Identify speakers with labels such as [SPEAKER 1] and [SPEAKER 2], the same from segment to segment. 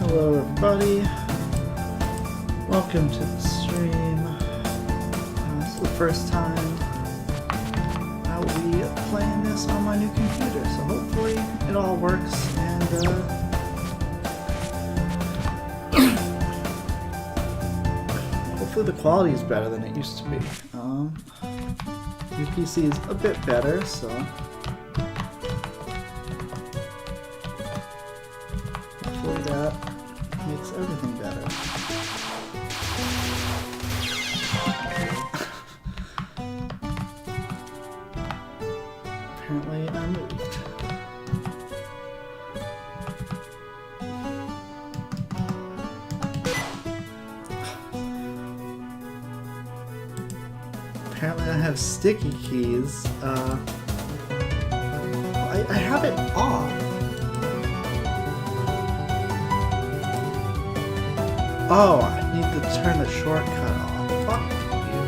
[SPEAKER 1] Hello everybody, welcome to the stream. This is the first time we playing this on my new computer, so hopefully it all works and hopefully the quality is better than it used to be. New PC is a bit better, so hopefully that makes everything better. Apparently I moved. Apparently I have sticky keys. I have it off. Oh, I need to turn the shortcut off. Fuck you.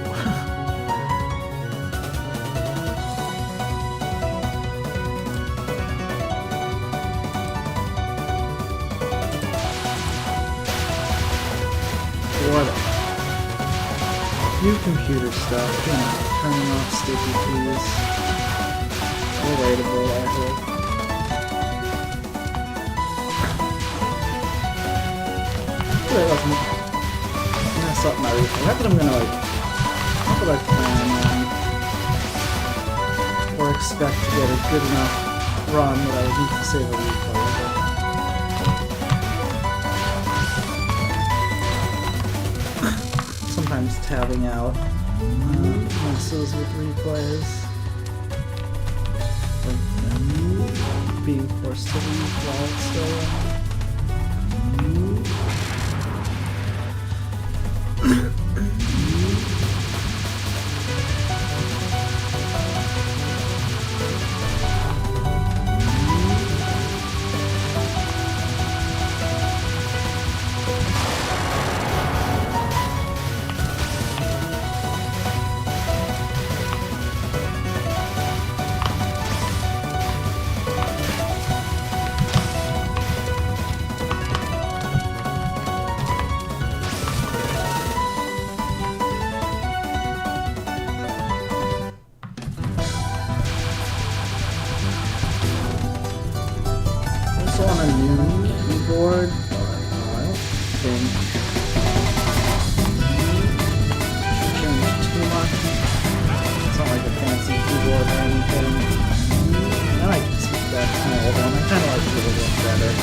[SPEAKER 1] Whatever. New computer stuff, you know, turning off sticky keys. Relatable, I hope. Hopefully that doesn't mess up my replay. Not that I'm gonna not that I plan or expect to get a good enough run that I would need to save a replay. Sometimes tabbing out messes with replays. Like being forced to leave while it's still on a new keyboard, but I don't think should change too much. It's not like a fancy keyboard or anything. And I can keep that kind of old one. I kind of like it a little better.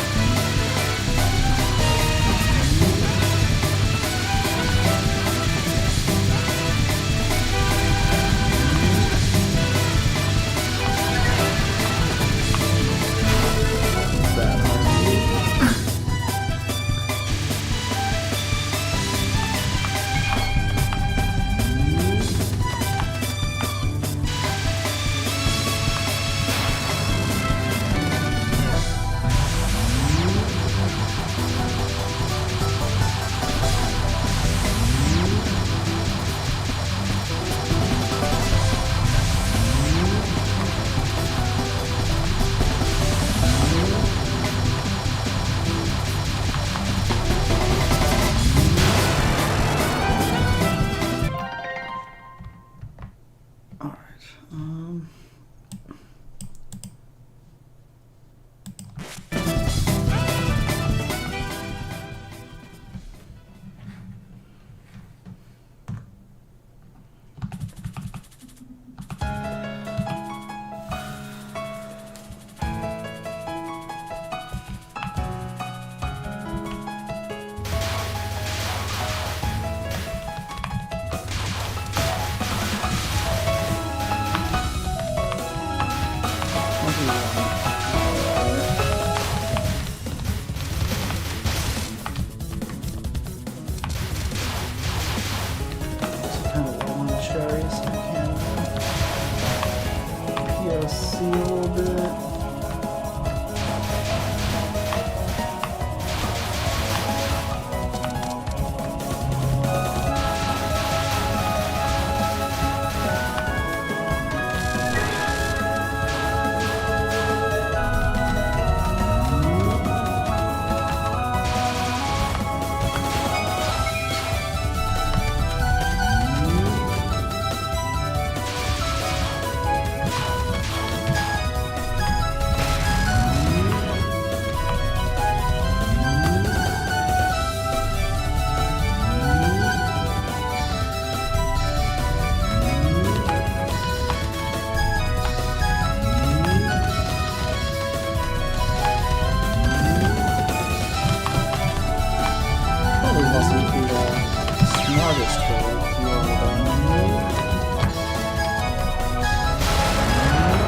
[SPEAKER 1] just hold you all down.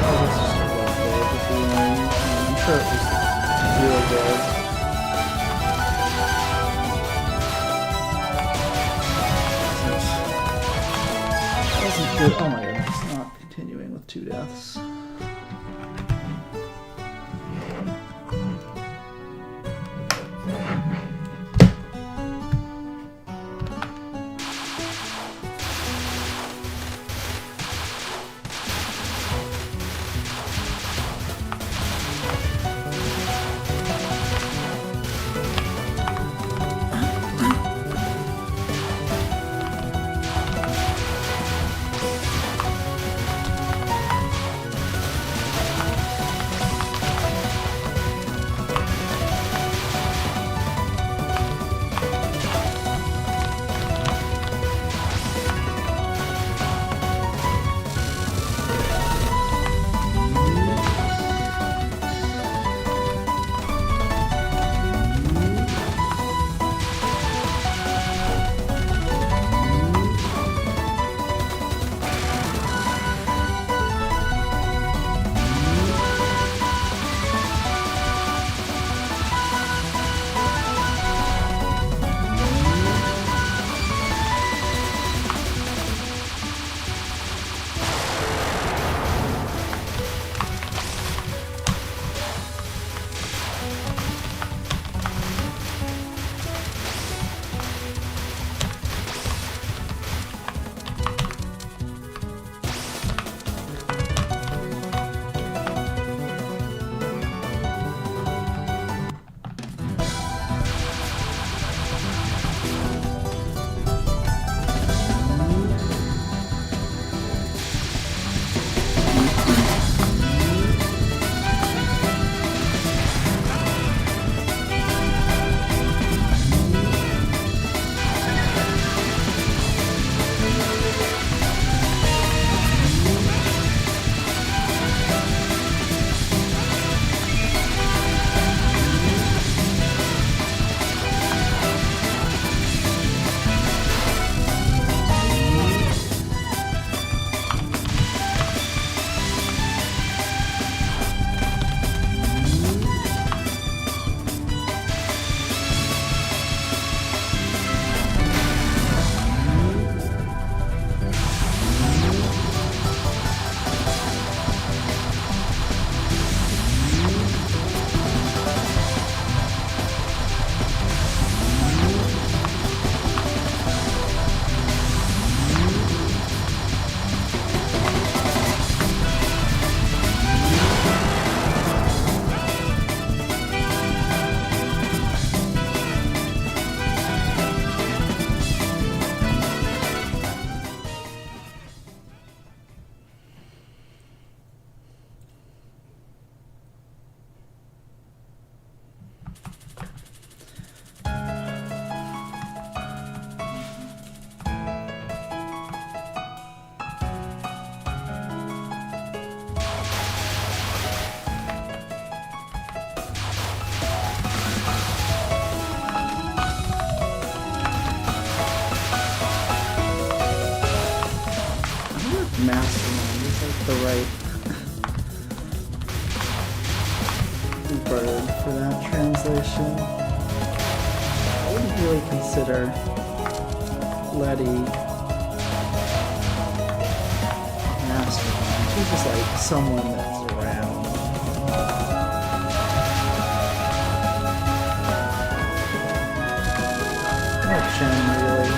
[SPEAKER 1] Oh, this is just about there, but I'm sure it was really good. Wasn't good. Oh my goodness, not continuing with 2 deaths.
[SPEAKER 2] Mastermind is like the right word for that translation. I wouldn't really consider Letty mastermind. She's just like someone that's around. No Chen really.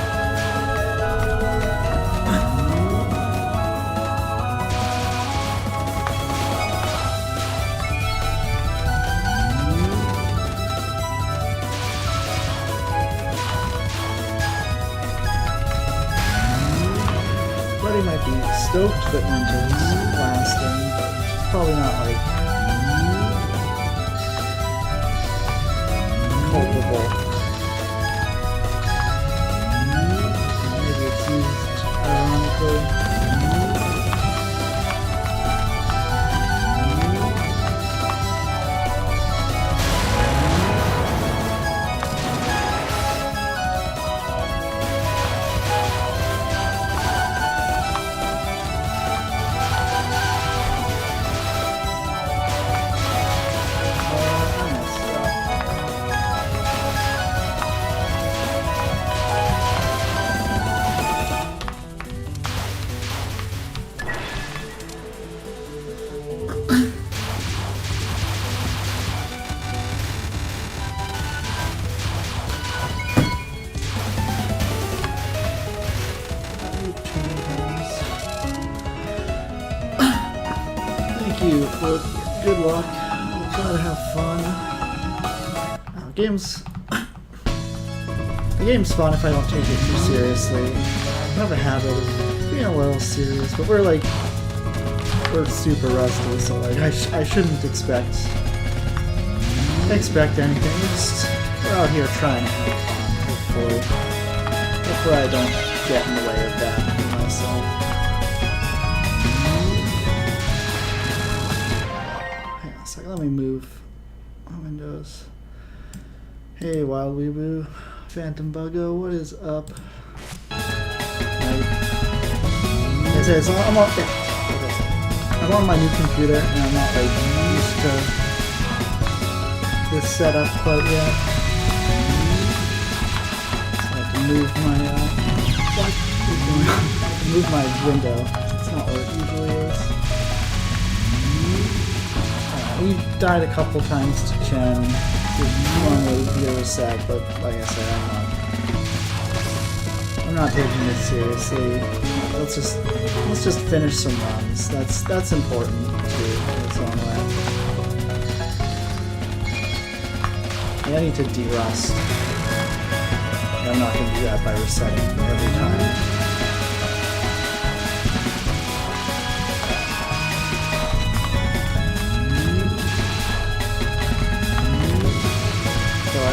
[SPEAKER 2] Letty might be stoked that Winter's lasting, but she's probably not like culpable. Maybe it's used ironically.
[SPEAKER 1] good luck. I'll try to have fun. The game's fun if I don't take it too seriously. I have a habit of being a little serious, but we're super rusty, so like I shouldn't expect anything. We're out here trying to have fun, hopefully I don't get in the way of that for myself. Hang on a second, let me move my windows. Hey, Wild Weeboo, Phantom Buggo, what is up? I'm on my new computer and I'm not like used to this setup quite yet. So I have to move my window. It's not where it usually is. We died a couple times to Chen. Normally be a reset, but like I said, I'm not taking it seriously. Let's just finish some runs. That's important too in its own way. And I need to derust. I'm not going to do that by resetting every time.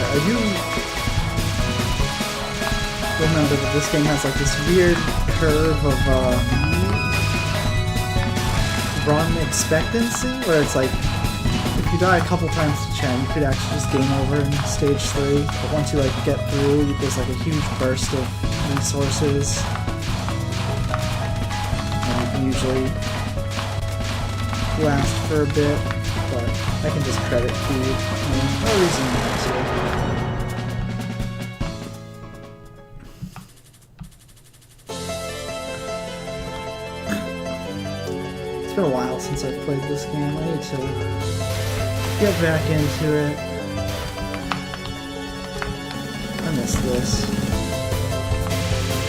[SPEAKER 1] I do remember that this game has like this weird curve of run expectancy, where it's like if you die a couple times to Chen, you could actually just game over in stage 3. But once you like get through, there's like a huge burst of resources, and you can usually last for a bit. But I can just credit feed. No reason not to. It's been a while since I've played this game. I need to get back into it. I miss this.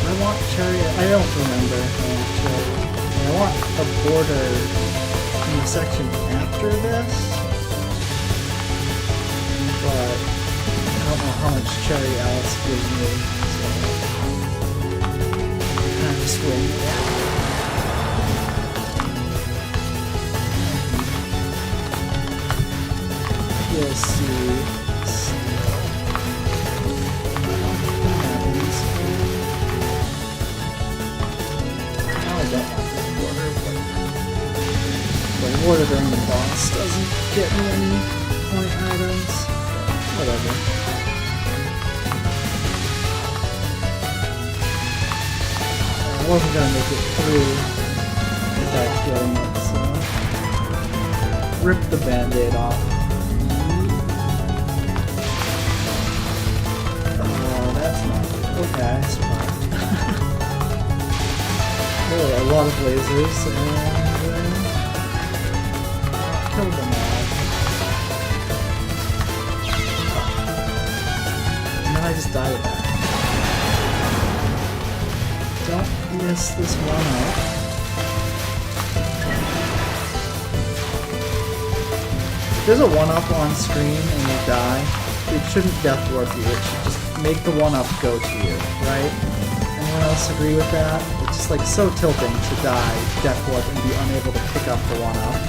[SPEAKER 1] I want cherry. I don't remember if I want cherry. I want a border in the section after this, but I don't know how much cherry Alice gives me, so I kind of swing. We'll see what happens. Now I don't want this border, but water during the boss doesn't get me any point items. Whatever. I wasn't gonna make it through without getting it, so rip the band-aid off. Oh, that's not good. Okay, it's fine. Really, a lot of lasers and kill them all. And then I just died of that. Don't miss this one out. If there's a 1-up on screen and you die, it shouldn't death dwarf you. It should just make the 1-up go to you, right? Anyone else agree with that? It's just like so tilting to die death dwarf and be unable to pick up the 1-up.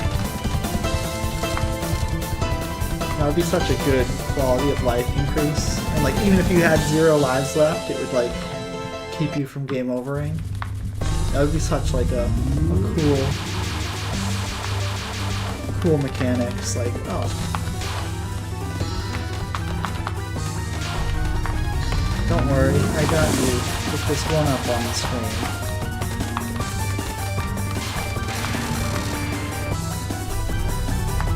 [SPEAKER 1] That would be such a good quality of life increase. And like even if you had 0 lives left, it would like keep you from game overing. That would be such like a cool mechanics. Like, oh, don't worry, I got you. Put this 1-up on the screen.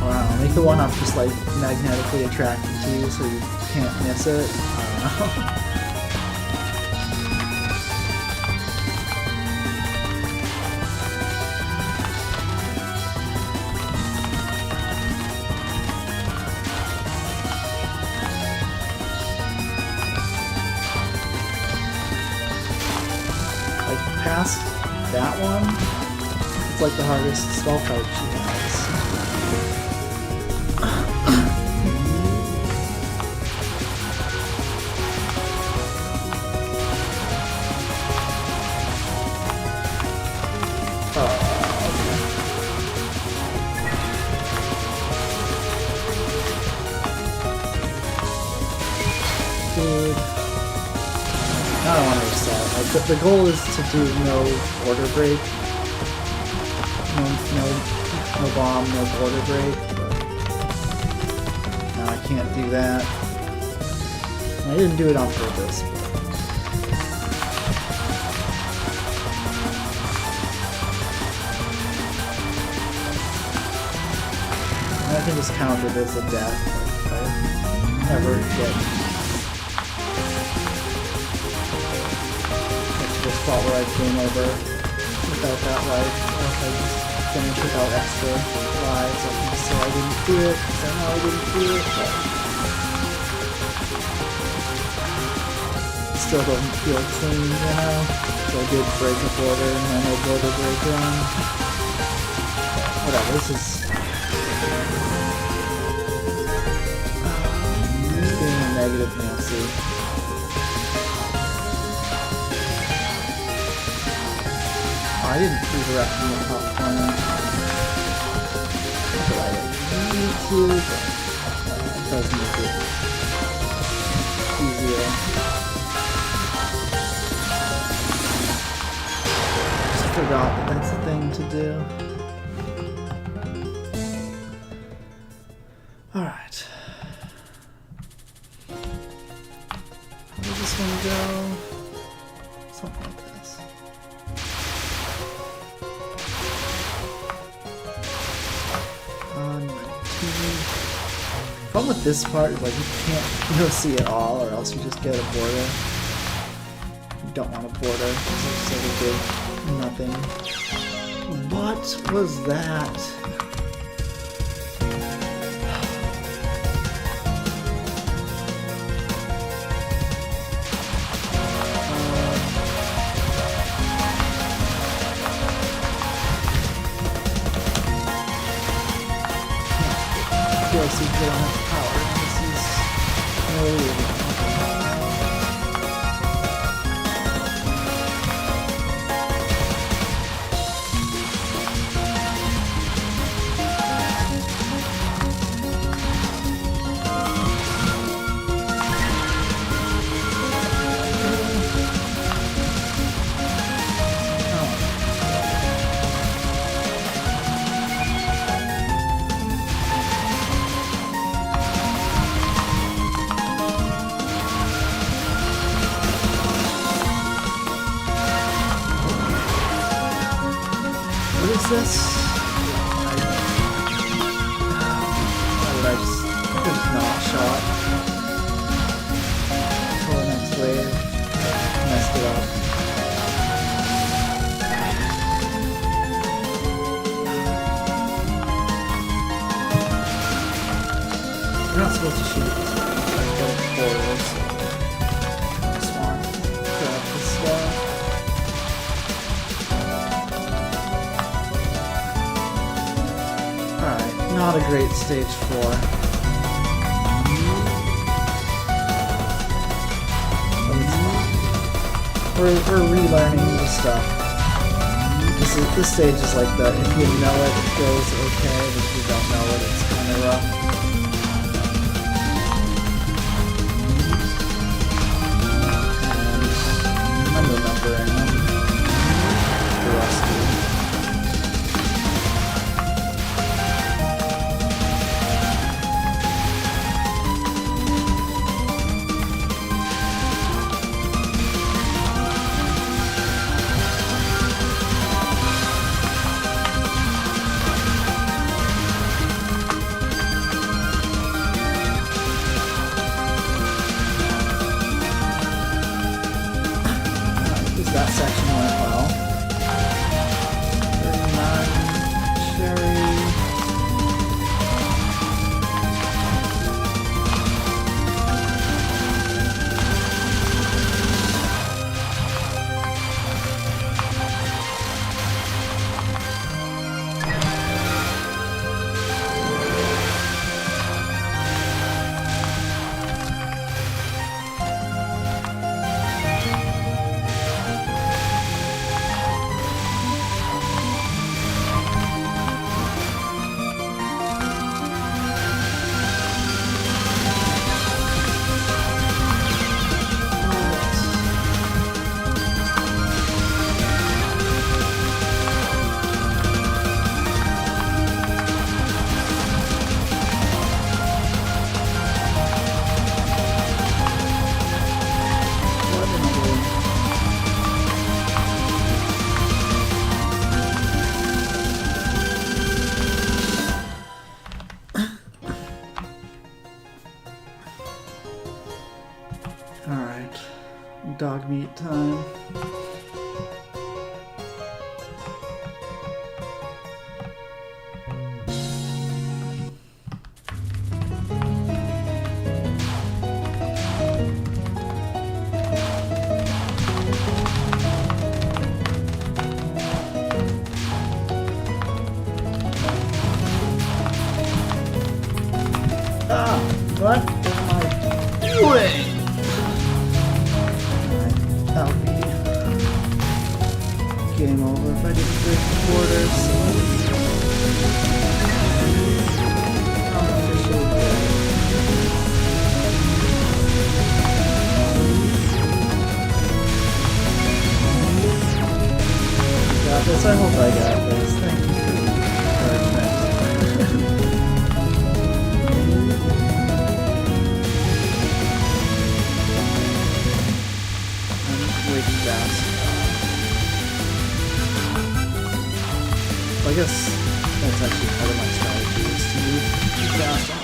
[SPEAKER 1] Wow, make the 1-up just like magnetically attracted to you so you can't miss it. I don't know. Past that one, it's like the hardest spell card she has. food. Now I want to reset. Like, the goal is to do no border break. No bomb, no border break. But now I can't do that. I didn't do it on purpose. I can just count it as a death if I ever get to this spot where I game over without that life, or if I just finish without extra lives. I can just say I didn't do it, because I know I didn't do it, but it still doesn't feel clean, you know? So I did break a border, and then no border break run. Whatever, this is being a negative Nancy. Oh, I didn't redirect from the top corner. But I need to, but it does make it easier. Just forgot that that's a thing to do. Alright. How does this one go? Something like this. On 19. Problem with this part is like you can't see it all, or else you just get a border. You don't want a border, so we did nothing. What was that? So you don't have power. This is really this? Why did I just not shot? Until the next wave. Messed it up. We're not supposed to shoot this way. I go forward, so I just want to grab this stuff. Not a great stage 4. But it's fine. We're relearning the stuff. This stage is like the if you know it, it goes okay, but if you don't know it, it's kind of rough. And I'm remembering them. The rusty. Dog meat time. Ah, what am I doing? That would be game over if I didn't break the borders. I'm officially dead. Got this. I hope I got this. Thank you for the encouragement. Way too fast. Well, I guess that's actually part of my strategy is to move too fast on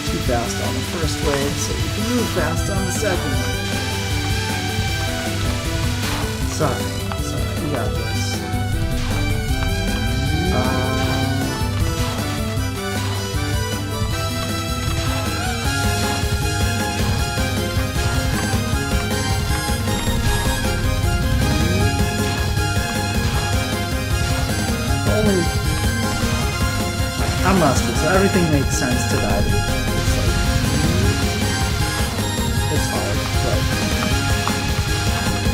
[SPEAKER 1] too fast on the first wave, so you can move fast on the second wave. Sorry, we got this. I'm rusty, so everything makes sense to dive in. It's hard, but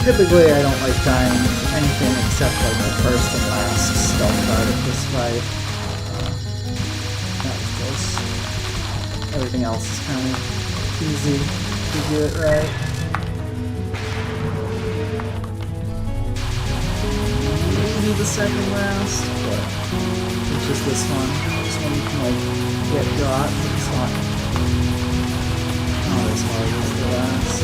[SPEAKER 1] typically I don't like dying anything except like the first and last stealth part of this fight. That was close. Everything else is kind of easy to do it right. Maybe the second last, but it's just this one. This one you can like get got, but it's not as hard as the last.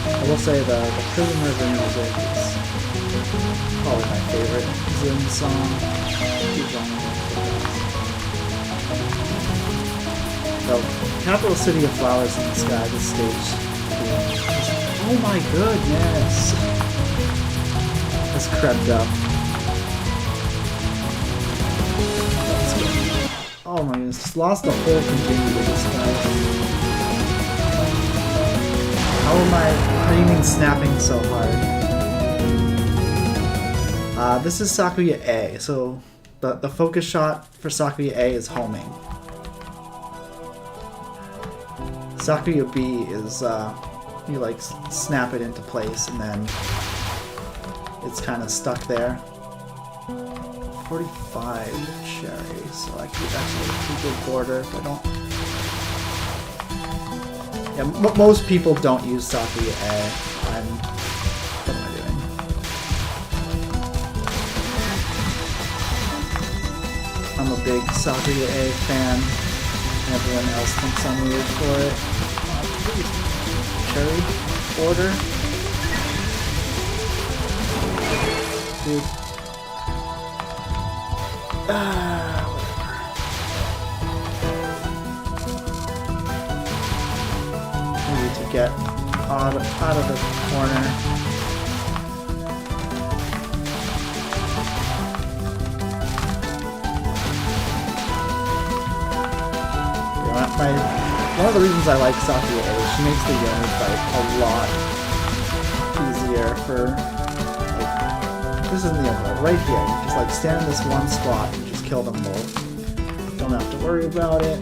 [SPEAKER 1] I will say the Prison River music is probably my favorite Zemoo song. The capital city of flowers in the sky, this stage. Oh my goodness! It's crept up. Oh my goodness, just lost the whole continuity of this guy. How do you mean snapping so hard? This is Sakuya A, so the focus shot for Sakuya A is homing. Sakuya B is, you like snap it into place and then it's kind of stuck there. 45 cherry, so I could actually keep a good border if I don't. Yeah, most people don't use Sakuya A. What am I doing? I'm a big Sakuya A fan. Everyone else thinks I'm weird for it. Cherry order. Dude. Whatever. Maybe to get out of the corner. One of the reasons I like Sakuya A is she makes the Yoni fight a lot easier for, like, this isn't the only one, right here, you just like stand in this one spot and just kill them both. Don't have to worry about it.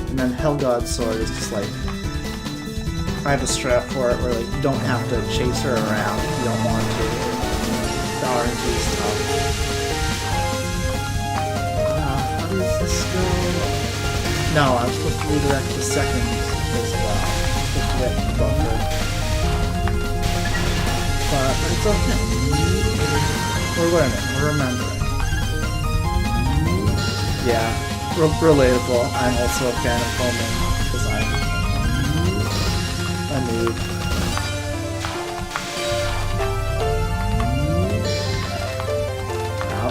[SPEAKER 1] And then Hellgod's sword is just like, I have a strap for it where like you don't have to chase her around if you don't want to. The RNG stuff. How does this go? No, I was supposed to redirect the second as well. Just to get the buffer. But it's okay. We're learning, we're remembering. Yeah. Relatable. I'm also a fan of homing because I'm a noob.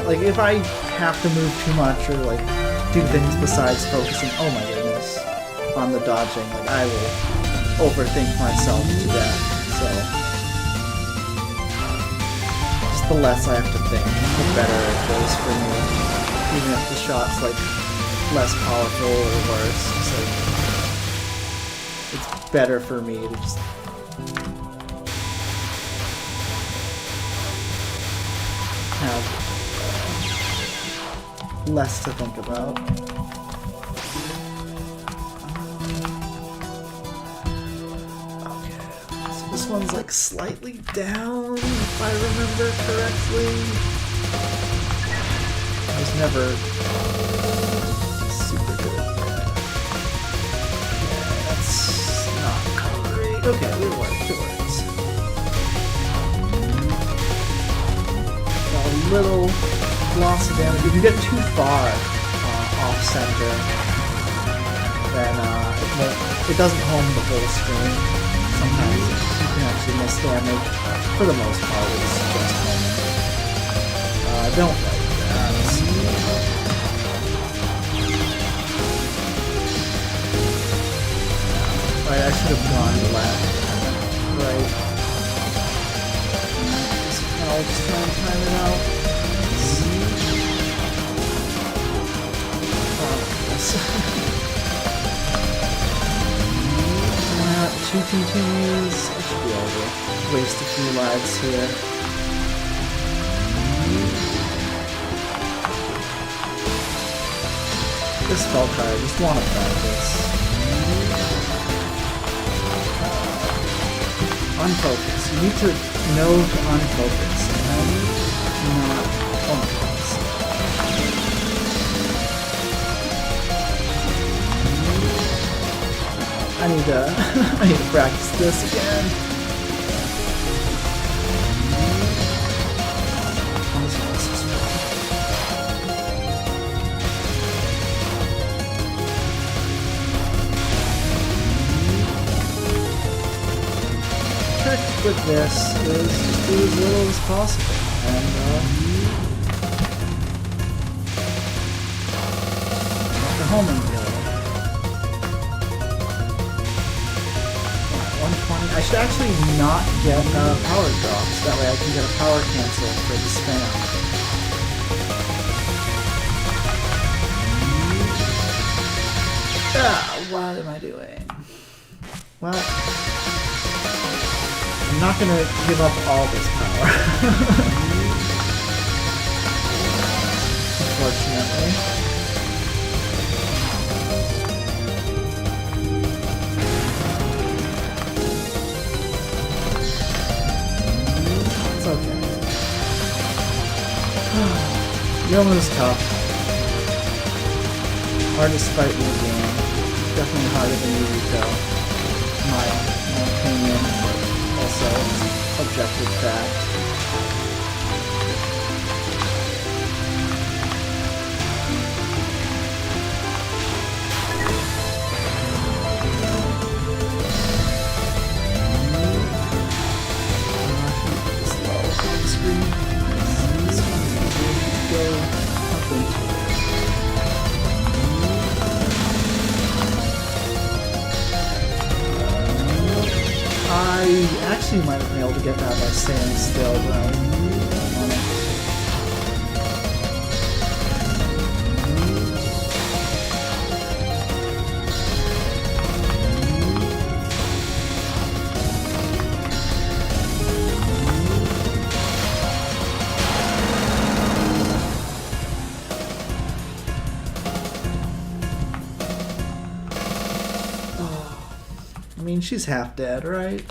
[SPEAKER 1] Like if I have to move too much or like do things besides focusing, oh my goodness, on the dodging, like I will overthink myself to death. So just the less I have to think, the better it goes for me. Even if the shot's like less powerful or worse, it's like it's better for me to just have less to think about. Okay, so this one's like slightly down, if I remember correctly. I was never super good at that. Yeah, that's not great. Okay, it works. A little loss of damage. If you get too far off center, then it doesn't home the whole screen. Sometimes you can actually miss damage. For the most part, it's just homing. I don't like that. Right, I should have gone left. Right. I'll just try and time it out. Two continues. I should be able to waste a few lives here. This spell card, I just want to practice. Unfocus. You need to know to unfocus. And not unfocus. I need to practice this again. Trick with this is just do as little as possible, and the homing deal. 120. I should actually not get power drops. That way I can get a power cancel for the spam. What am I doing? Well, I'm not gonna give up all this power. Unfortunately. Zemoo is tough. Hardest fight in the game. Definitely harder than Yuriko. My opinion, but also objective fact. I actually might have been able to get that by staying still, but I mean, she's half dead, right?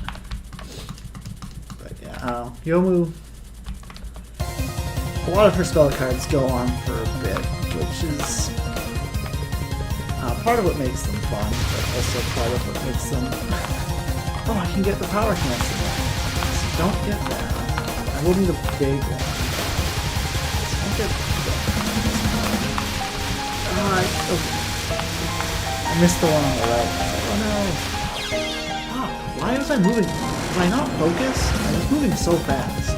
[SPEAKER 1] But yeah, Yomu, a lot of her spell cards go on for a bit, which is part of what makes them fun, but also part of what makes them... Oh, I can get the power cancel. So don't get that. I will need a big one. So don't get that. Okay. I missed the one on the right. Oh no! Ah, why was I moving? Was I not focused? I was moving so fast.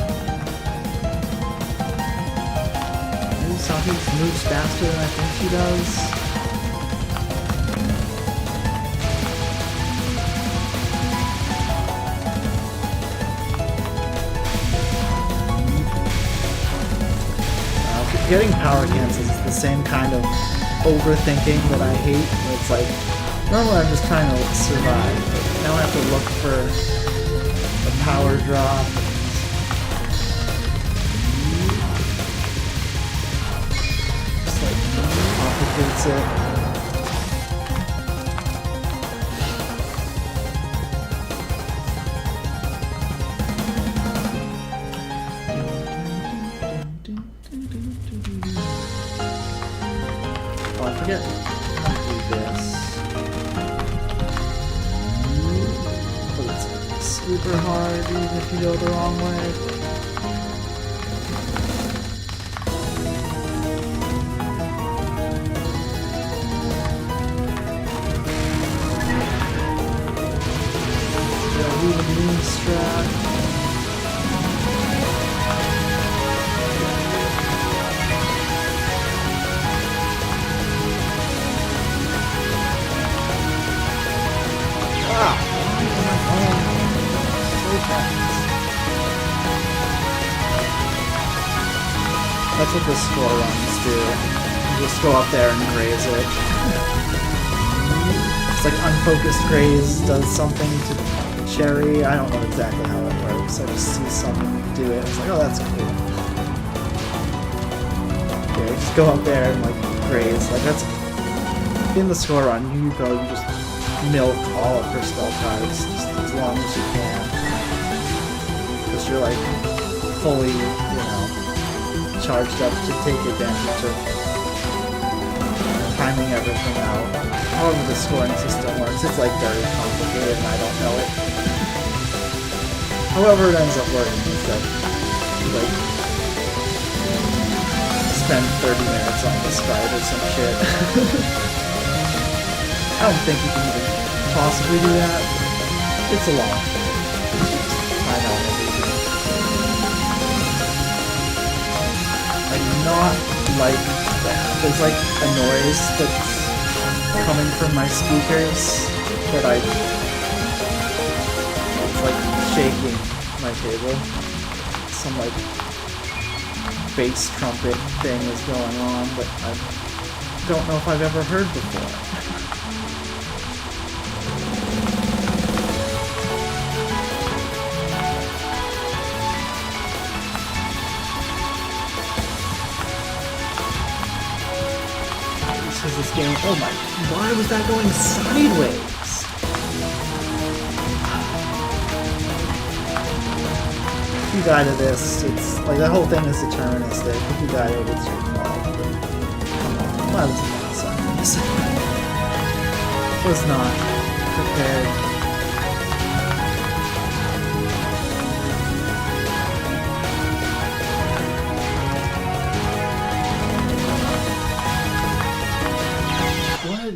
[SPEAKER 1] Maybe Saki moves faster than I think she does. Getting power cancels is the same kind of overthinking that I hate. Where it's like, normally I'm just trying to survive, but now I have to look for a power drop. Just like complicates it. Oh, I forget how to do this. But it's super hard even if you go the wrong way. Gotta do the moon strat. That's what the score runs do. You just go up there and graze it. It's like unfocused graze does something to Cherry. I don't know exactly how it works. I just see someone do it. It's like, oh, that's cool. Okay, just go up there and like graze. Like that's in the score run. You just milk all of her spell cards just as long as you can. Because you're like fully, charged up to take advantage of timing everything out. However the scoring system works, it's like very complicated and I don't know it. However it ends up working is that you like spend 30 minutes on this fight or some shit. I don't think you can even possibly do that. It's a long thing. I know everything. I do not like that. There's like a noise that's coming from my speakers that it's like shaking my table. Some like bass trumpet thing is going on that I don't know if I've ever heard before. This game, oh my, why was that going sideways? If you die to this, it's like the whole thing is deterministic. If you die to it, it's your fault. Come on, why was it going sideways? Was not prepared.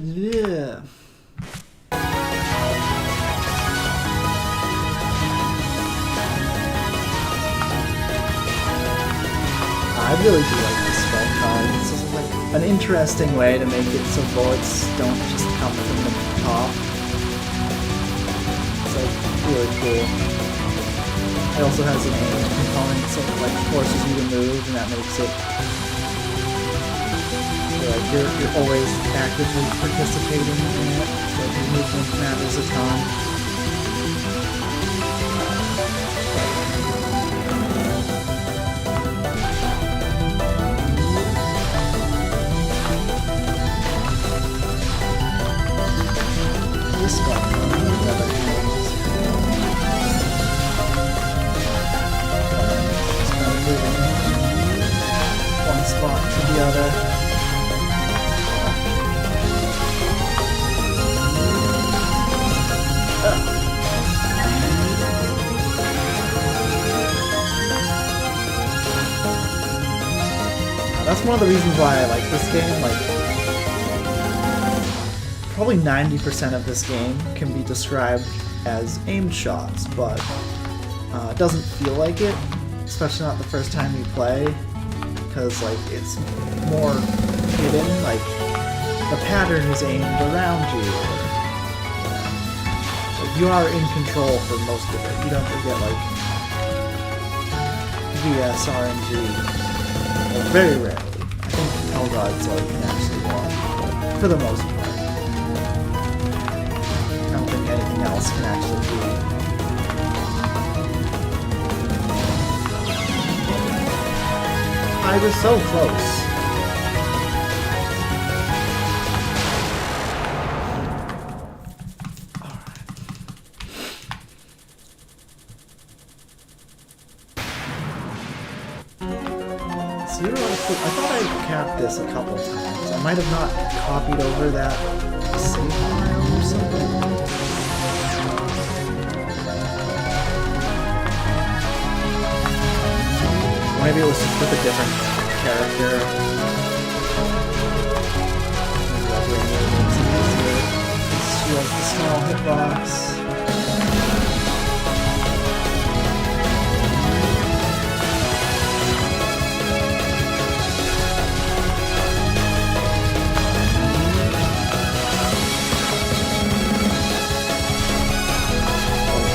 [SPEAKER 1] Yeah. I really do like this spell card. It's just like an interesting way to make it so bullets don't just come from the top. It's like really cool. It also has an aim component, so it like forces you to move, and that makes it like you're always actively participating in it, so your movement matters a ton. This one, on the other hand, just kind of moving one spot to the other. That's one of the reasons why I like this game. Like, probably 90% of this game can be described as aimed shots, but it doesn't feel like it, especially not the first time you play, because like it's more hidden, like the pattern is aimed around you. Like, you are in control for most of it. You don't get like VS RNG. Like, very rarely. I think Hellgod's like actually won, but for the most part. I don't think anything else can actually be. I was so close. Zero. I thought I capped this a couple times. I might have not copied over that save file or something. Maybe it was just with a different character. She has the small hitbox.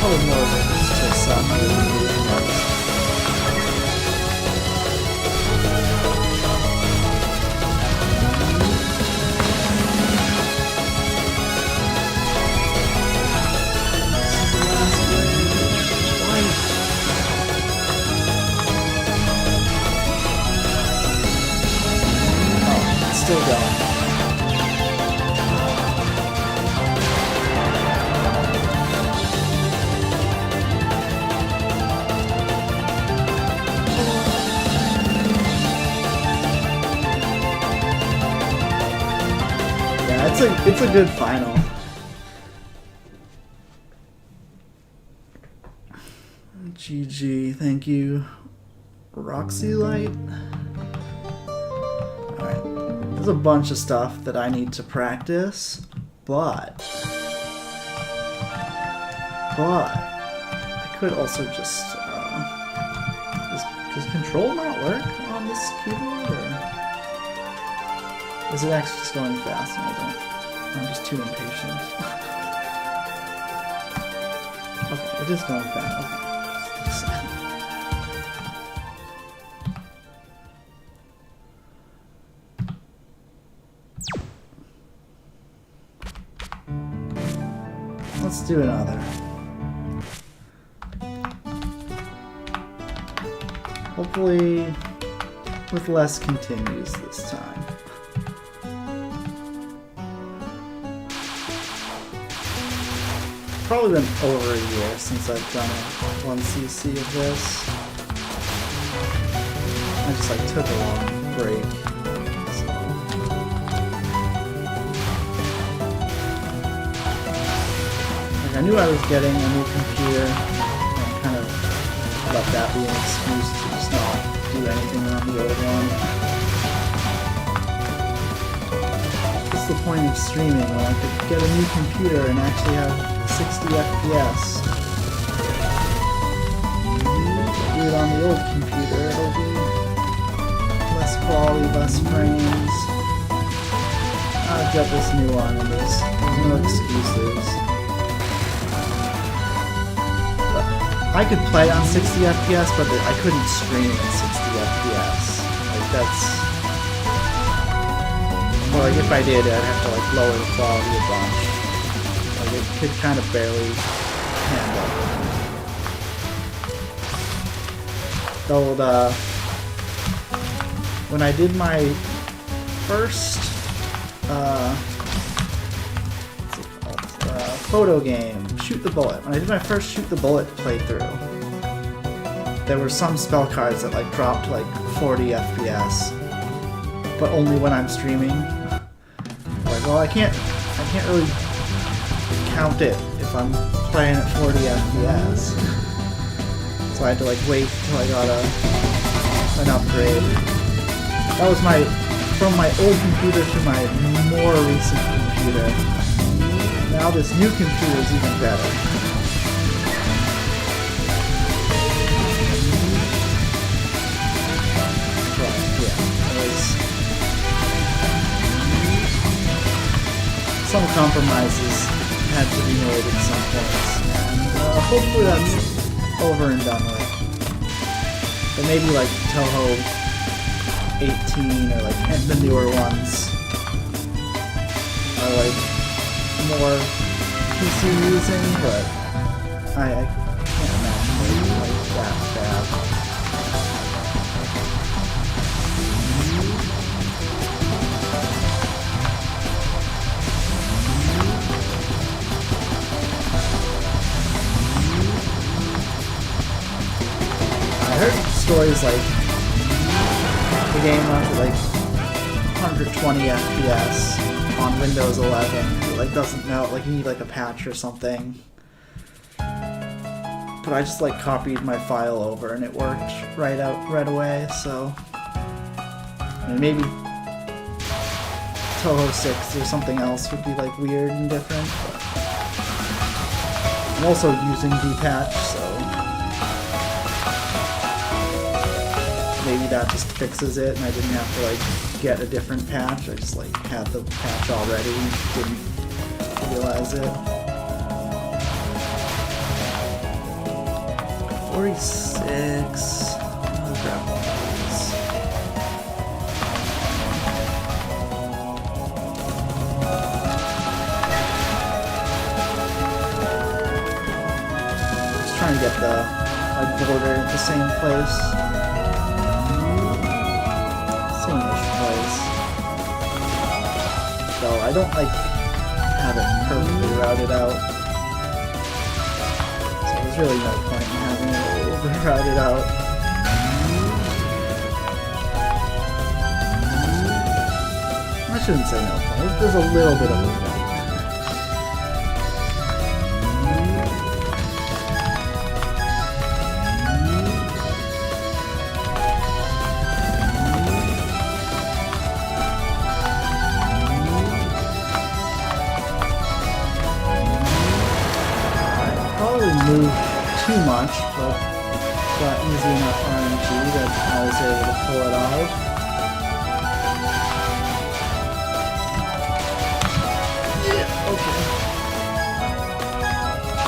[SPEAKER 1] Probably more than just still going. Yeah, it's a good final. GG, thank you, Roxy Light. Alright, there's a bunch of stuff that I need to practice, but I could also just, does control not work on this keyboard, or is it actually just going fast and I'm just too impatient? Okay, it is going fast, okay. Let's do another. Hopefully with less continues this time. Probably been over a year since I've done a 1cc of this. I just like took a long break. I knew I was getting a new computer, and kind of let that be an excuse to just not do anything on the old one. What's the point of streaming when I could get a new computer and actually have 60 FPS? Do it on the old computer, it'll be less quality, less frames. I've got this new one and there's no excuses. I could play on 60 FPS, but I couldn't stream at 60 FPS. Like, that's... Well, like, if I did, I'd have to, like, lower the quality a bunch. Like, it could kind of barely handle. Though, when I did my first, photo game, Shoot the Bullet. When I did my first Shoot the Bullet playthrough, there were some spell cards that like dropped like 40 FPS, but only when I'm streaming. Like, well, I can't really count it if I'm playing at 40 FPS. So I had to like wait till I got an upgrade. That was my from my old computer to my more recent computer. Now this new computer is even better. But yeah, some compromises had to be made at some points, and hopefully that's over and done with. But maybe like Touhou 18 or like the newer ones are like more PC using, but I can't imagine it like that bad. I heard stories like the game runs at like 120 FPS on Windows 11. It like doesn't know, like you need like a patch or something. But I just like copied my file over and it worked right away. So I mean, maybe Touhou 6 or something else would be like weird and different. But I'm also using dpatch, so maybe that just fixes it and I didn't have to like get a different patch. I just like had the patch already, didn't realize it. 46. I'll grab one of these. Just trying to get the like border at the same place. So I don't like have it perfectly routed out. So there's really no point in having it over routed out. I shouldn't say no point. There's a little bit of a point. Move too much, but got easy enough RNG that I was able to pull it out. Yeah, okay.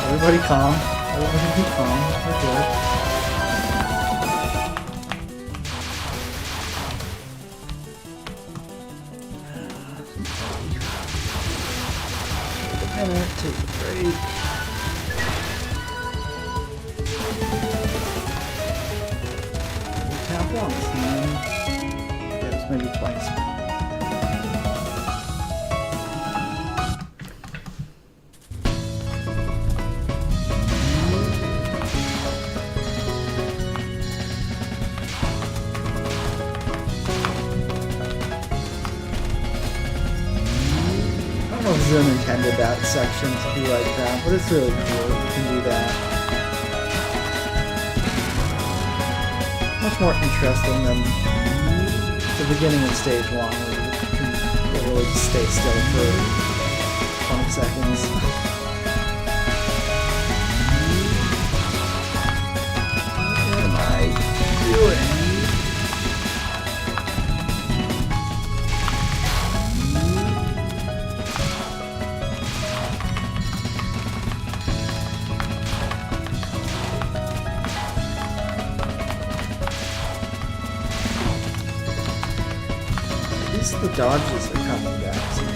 [SPEAKER 1] Everybody calm. Everybody be calm. We're good. Take a minute, take a break. Once, and then yes, maybe twice. I don't know if Zoom intended that section to be like that, but it's really cool. You can do that. Much more interesting than the beginning of stage 1 where you can literally just stay still for 20 seconds. What am I doing? The dodges are coming back to me.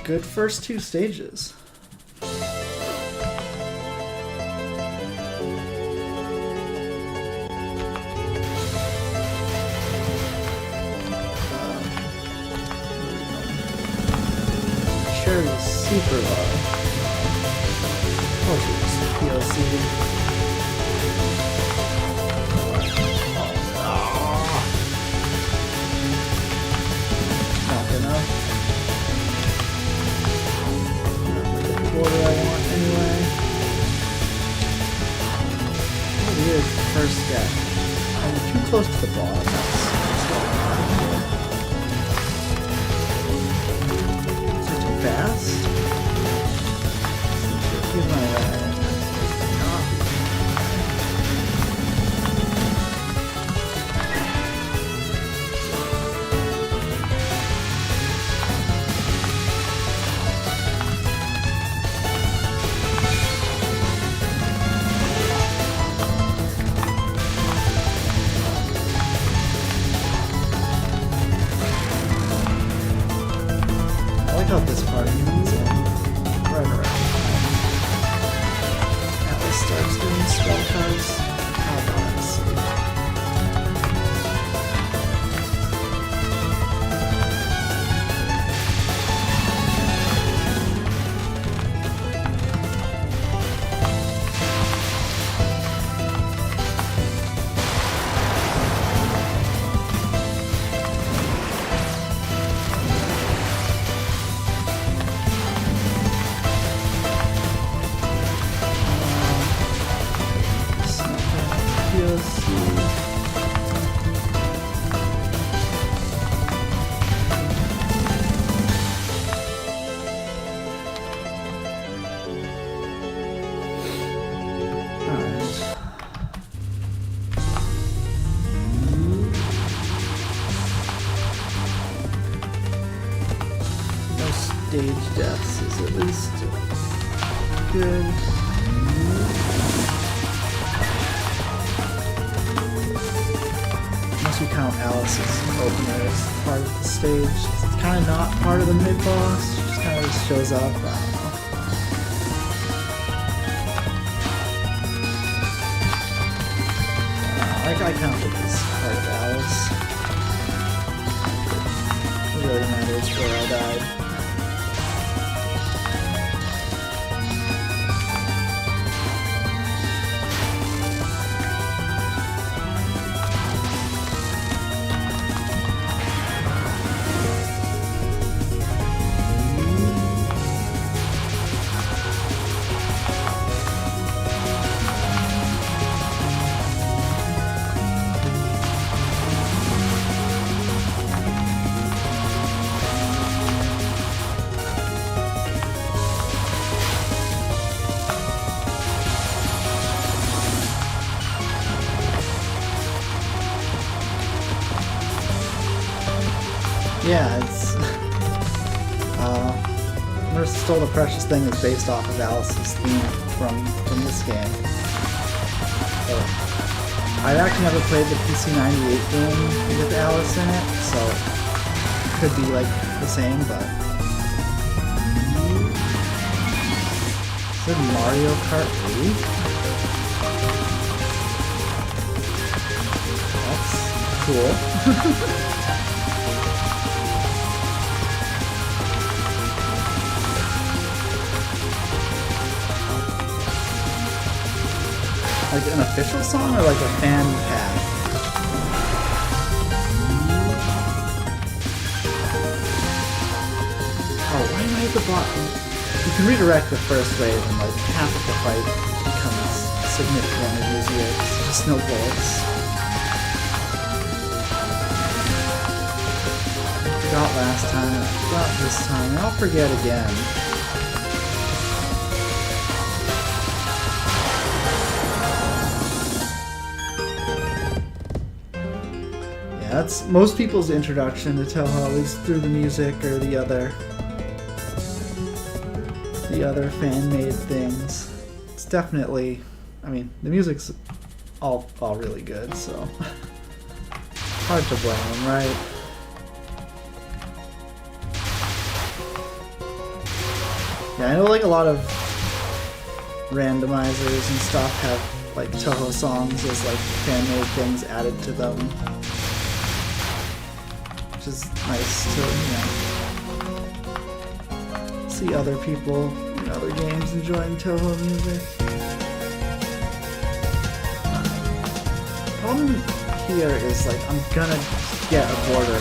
[SPEAKER 1] Good first two stages. Cherry's super low. Oh jeez, PLC. Not enough. What do I want anyway? Oh, weird first step. I'm too close to the ball. Is it too fast? Here's my out this part ends right around. Atlas starts doing spell cards. How about let's see. Stage deaths is at least good. Unless you count Alice's opener as part of the stage. It's kind of not part of the mid-boss. She just kind of just shows up. I don't know. I count it as part of Alice. It really matters where I died. Yeah, it's Nurse Stole the Precious Thing is based off of Alice's theme from this game. So, I've actually never played the PC98 game with Alice in it, so it could be like the same, but is it Mario Kart 8? That's cool. Like an official song or like a fan pack? Oh, why am I at the bottom? You can redirect the first wave and like half of the fight becomes significantly easier because there's just no bullets. I forgot last time, I forgot this time, and I'll forget again. That's most people's introduction to Touhou is through the music or the other fan-made things. It's definitely, I mean, the music's all really good, so hard to blame, right? Yeah, I know like a lot of randomizers and stuff have like Touhou songs as like fan-made things added to them, which is nice to, you know, see other people in other games enjoying Touhou music. Problem here is like I'm gonna get a border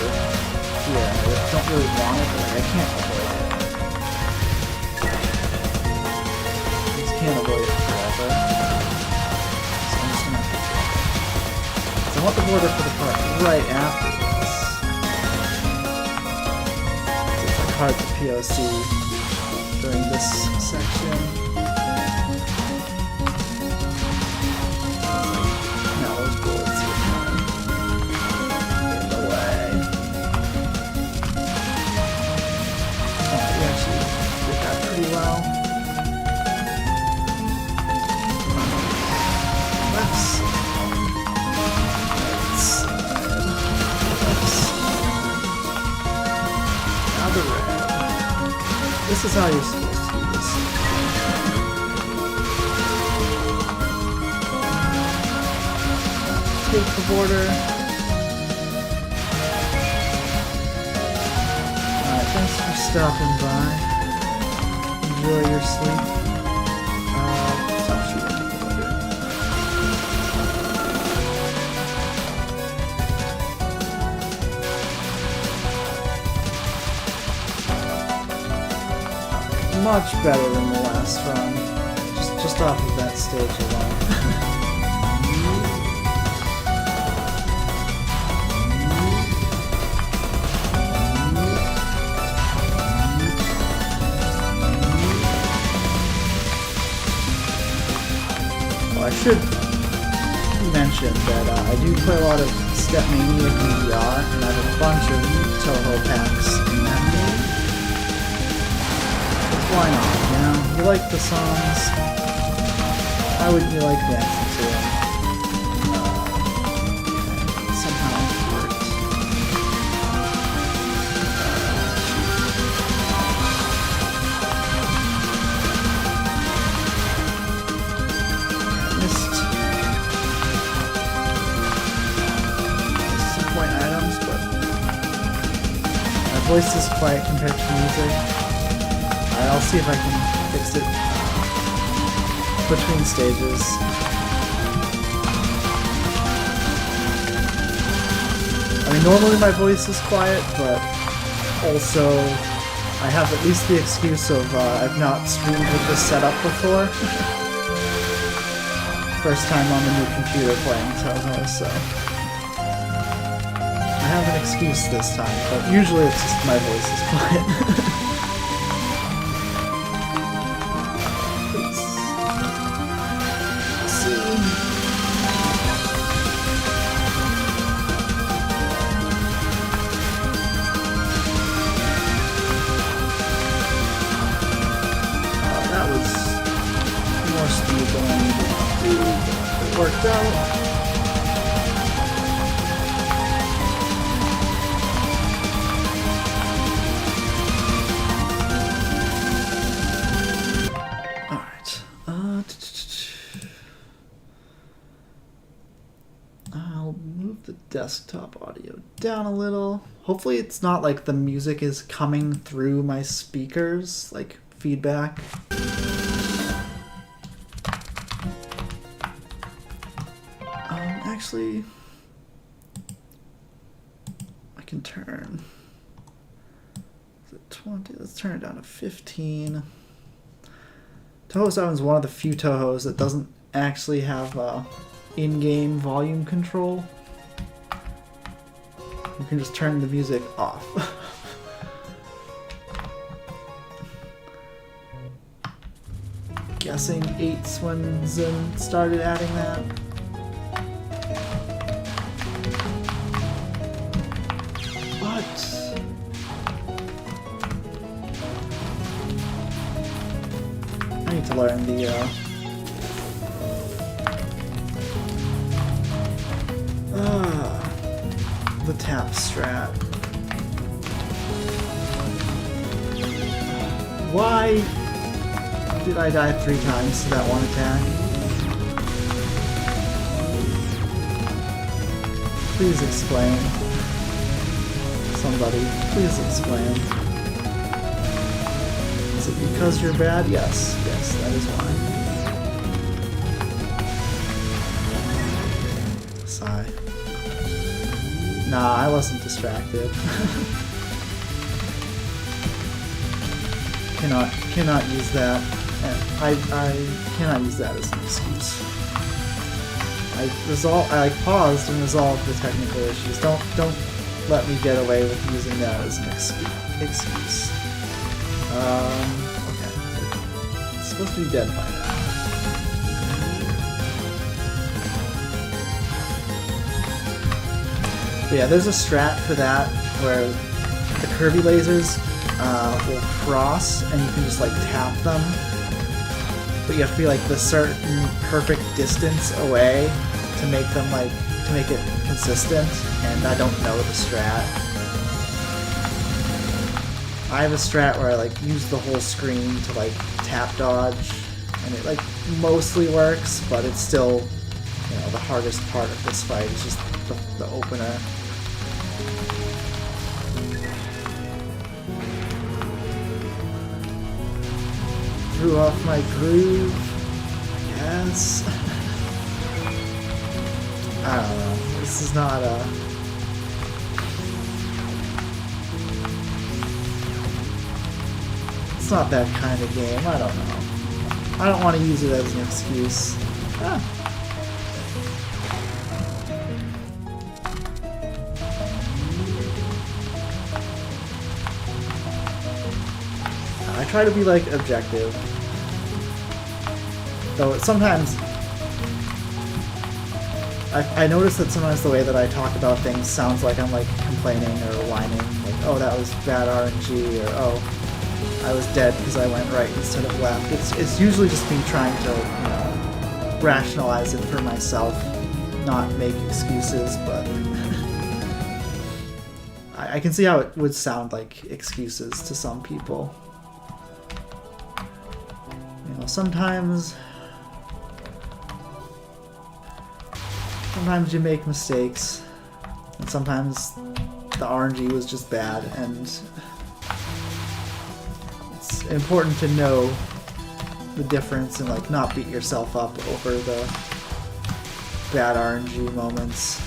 [SPEAKER 1] here. I don't really want it, but like, I can't avoid it. Can't avoid it forever. So I'm just gonna have to do it. So I want the border for the part right after this. It's like hard to POC during this section. Now those bullets are coming in the way. Oh, we actually did that pretty well. This is how you're supposed to do this. Take the border. Alright, thanks for stopping by. Enjoy your sleep. Stop shooting the border. Much better than the last run, just off of that stage alone. Well, I should mention that I do play a lot of Stepmania VDR, and I have a bunch of Touhou packs in that game. Why not, you know? You like the songs, why wouldn't you like dancing to them? Somehow it worked. Missed some point items, but my voice is quiet compared to music. I'll see if I can fix it between stages. I mean, normally my voice is quiet, but also I have at least the excuse of I've not streamed with this setup before. First time on the new computer playing Touhou, so I have an excuse this time, but usually it's just my voice is quiet. Worked out. Alright. I'll move the desktop audio down a little. Hopefully it's not like the music is coming through my speakers, like feedback. Actually, I can turn. Is it 20? Let's turn it down to 15. Touhou 7 is one of the few Touhous that doesn't actually have in-game volume control. You can just turn the music off. Guessing 8's when Zen started adding that. I need to learn the tap strat. Why Did I die 3 times to that one attack? Please explain. Somebody, please explain. Is it because you're bad? Yes, yes, that is why. Sigh. Nah, I wasn't distracted. cannot use that. I cannot use that as an excuse. I paused and resolved the technical issues. Don't let me get away with using that as an excuse. Okay. It's supposed to be dead by now. But yeah, there's a strat for that where the Kirby lasers will cross and you can just like tap them. But you have to be like the certain perfect distance away to make them like, to make it consistent, and I don't know the strat. I have a strat where I like use the whole screen to like tap dodge, and it like mostly works, but it's still, you know, the hardest part of this fight is just the opener. Threw off my groove. Yes. I don't know. This is not a... It's not that kind of game. I don't know. I don't want to use it as an excuse. Ah. I try to be like objective, though sometimes I notice that sometimes the way that I talk about things sounds like I'm like complaining or whining, like, oh, that was bad RNG, or oh, I was dead because I went right instead of left. It's usually just me trying to, you know, rationalize it for myself, not make excuses, but I can see how it would sound like excuses to some people. Sometimes you make mistakes, and sometimes the RNG was just bad, and it's important to know the difference and like not beat yourself up over the bad RNG moments.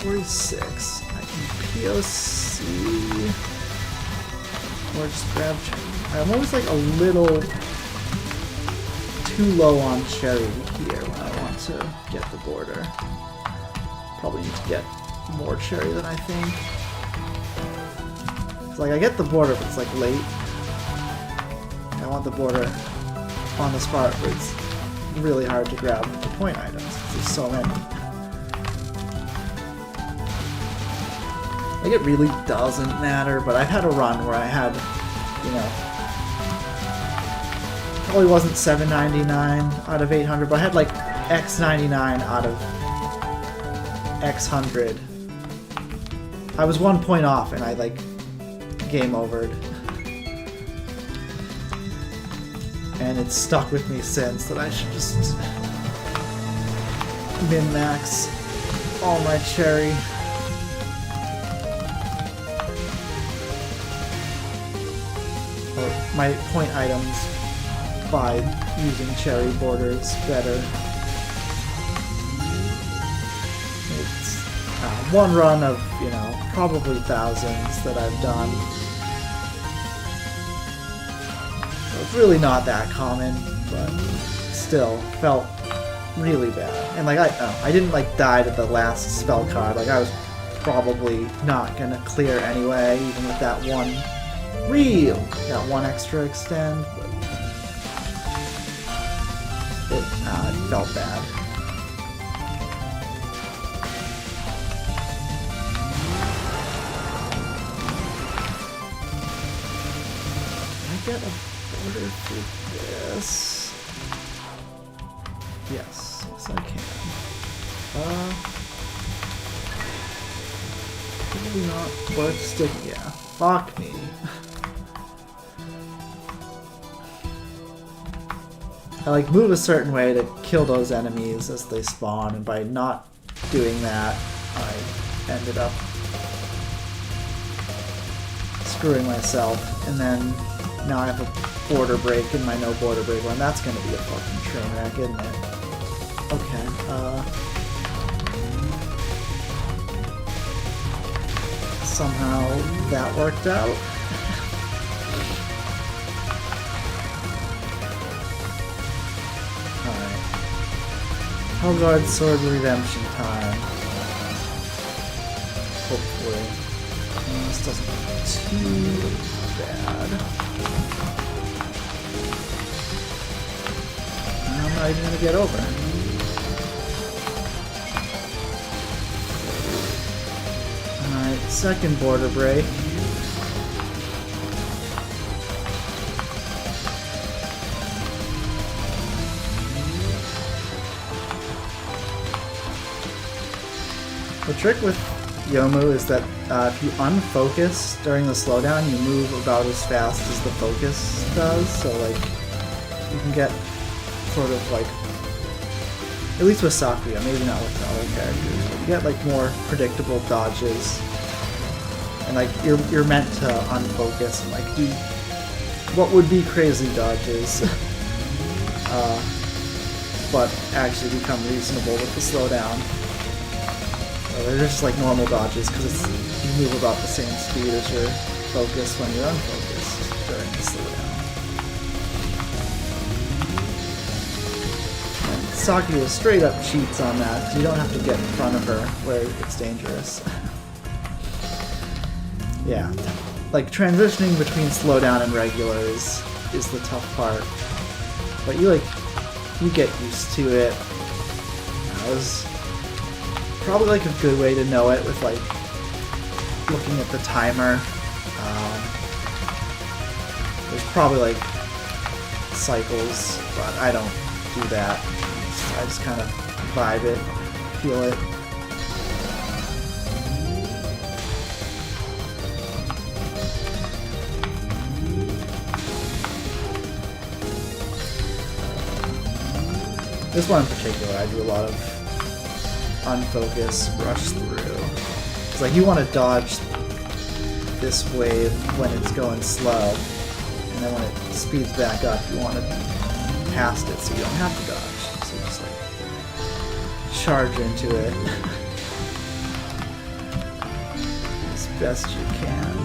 [SPEAKER 1] 46. I can POC. Or just grab cherry. I'm always like a little too low on cherry here when I want to get the border. Probably need to get more cherry than I think. It's like I get the border, but it's like late. I want the border on the spot where it's really hard to grab the point items because there's so many. Like, it really doesn't matter, but I've had a run where I had, you know, probably wasn't 799 out of 800, but I had like X99 out of X100. I was 1 point off and I like game overed. And it's stuck with me since that I should just min-max all my cherry. My point items by using cherry borders better. It's one run of, you know, probably thousands that I've done. So it's really not that common, but still felt really bad. And like I didn't like die to the last spell card. Like I was probably not gonna clear anyway, even with that one. Got one extra extend, but it felt bad. Can I get a border for this? Yes, yes I can. Probably not worth sticking. Yeah, fuck me. I like move a certain way to kill those enemies as they spawn, and by not doing that, I ended up screwing myself, and then now I have a border break in my no border break one. That's gonna be a fucking train wreck, isn't it? Okay, somehow that worked out. Alright. Helgard Sword Redemption time. Hopefully. This doesn't look too bad. I'm not even gonna get over. Alright, second border break. The trick with Yomu is that if you unfocus during the slowdown, you move about as fast as the focus does, so like you can get sort of like, at least with Sakuya, maybe not with the other characters, but you get like more predictable dodges, and like you're meant to unfocus and like do what would be crazy dodges, but actually become reasonable with the slowdown. They're just like normal dodges because you move about the same speed as your focus when you're unfocused during the slowdown. And Sakuya straight up cheats on that because you don't have to get in front of her where it's dangerous. Yeah, like transitioning between slowdown and regular is the tough part, but you get used to it. That was probably like a good way to know it with like looking at the timer. There's probably like cycles, but I don't do that. I just kind of vibe it, feel it. This one in particular, I do a lot of unfocus rush through. It's like you want to dodge this wave when it's going slow, and then when it speeds back up, you want to past it so you don't have to dodge. So just like charge into it as best you can,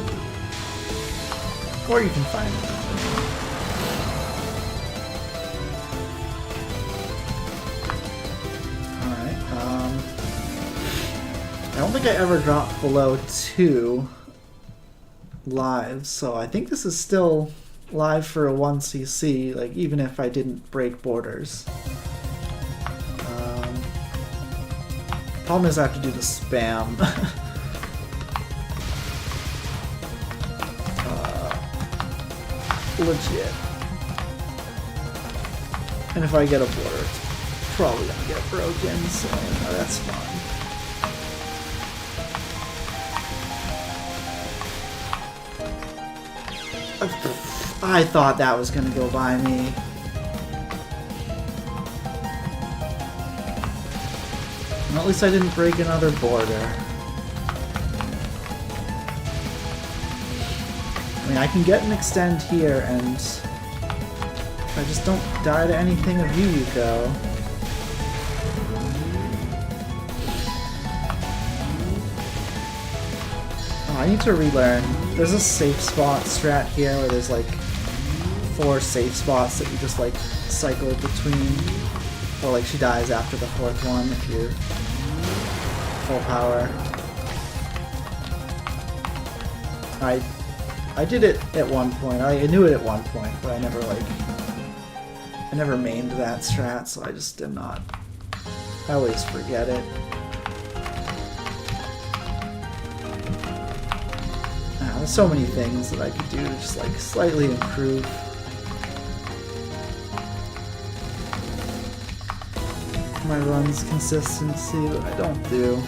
[SPEAKER 1] or you can find it. I don't think I ever dropped below 2 lives, so I think this is still live for a 1cc, like even if I didn't break borders. Problem is I have to do the spam. Legit. And if I get a border, it's probably gonna get broken, so that's fine. I thought that was gonna go by me. Well, at least I didn't break another border. I mean, I can get an extend here, and if I just don't die to anything of Yuyuko. Oh, I need to relearn. There's a safe spot strat here where there's like 4 safe spots that you just like cycle between. Or like she dies after the 4th one if you're full power. I did it at one point. I knew it at one point, but I never mained that strat, so I just did not. I always forget it. There's so many things that I could do to just like slightly improve my run's consistency, but I don't do.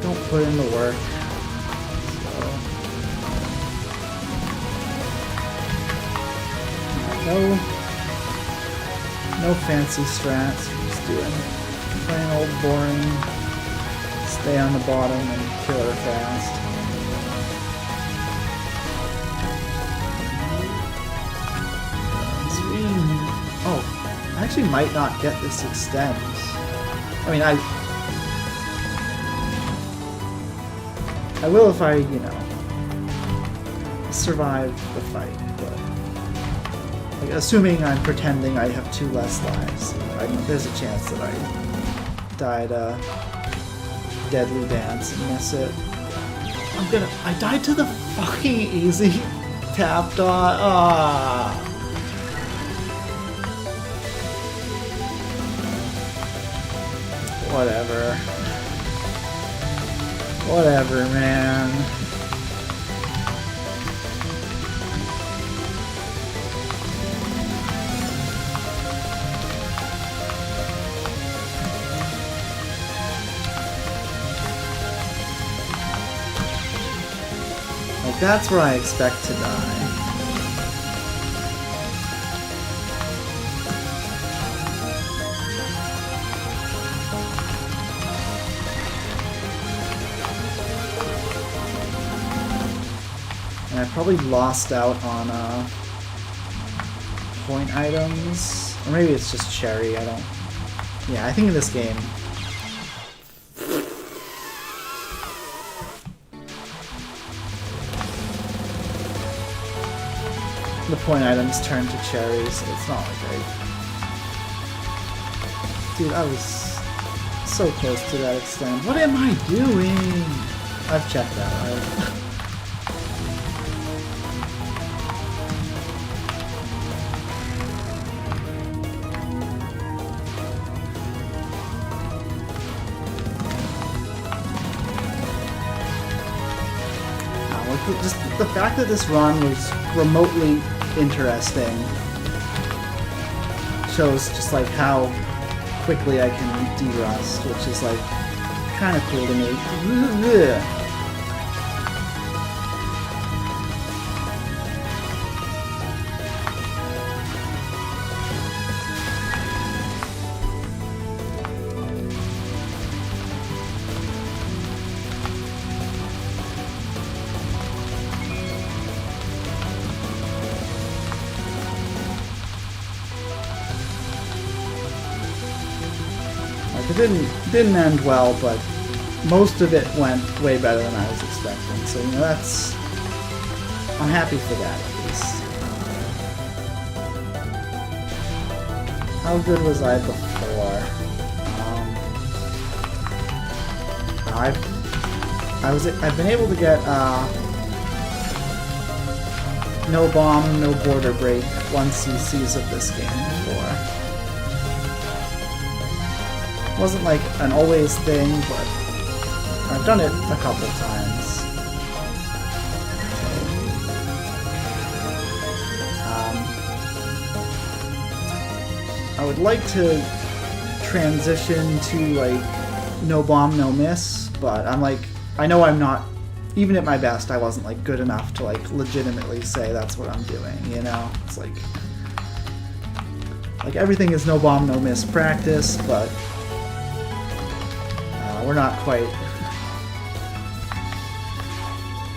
[SPEAKER 1] Don't put in the work. So. No fancy strats, just doing plain old boring, stay on the bottom and kill her fast. Oh, I actually might not get this extend. I mean, I will if I, you know, survive the fight, but like, assuming I'm pretending I have 2 less lives, there's a chance that I died a deadly dance and miss it. I died to the fucking easy tap dot. Ah. Whatever, man. Like, that's where I expect to die. And I probably lost out on point items. Or maybe it's just cherry, I don't... Yeah, I think in this game... the point items turn to cherry, so it's not like I... Dude, I was so close to that extent. What am I doing? I've checked that out. Just the fact that this run was remotely interesting shows just like how quickly I can de-rust, which is like kind of cool to me. It didn't end well, but most of it went way better than I was expecting. So, you know, that's... I'm happy for that, at least. How good was I before? I've been able to get no bomb, no border break 1cc's of this game before. Wasn't like an always thing, but I've done it a couple times. I would like to transition to like no bomb, no miss, but I'm like, I know I'm not, even at my best, I wasn't like good enough to like legitimately say that's what I'm doing, you know? It's like everything is no bomb, no miss practice, but we're not quite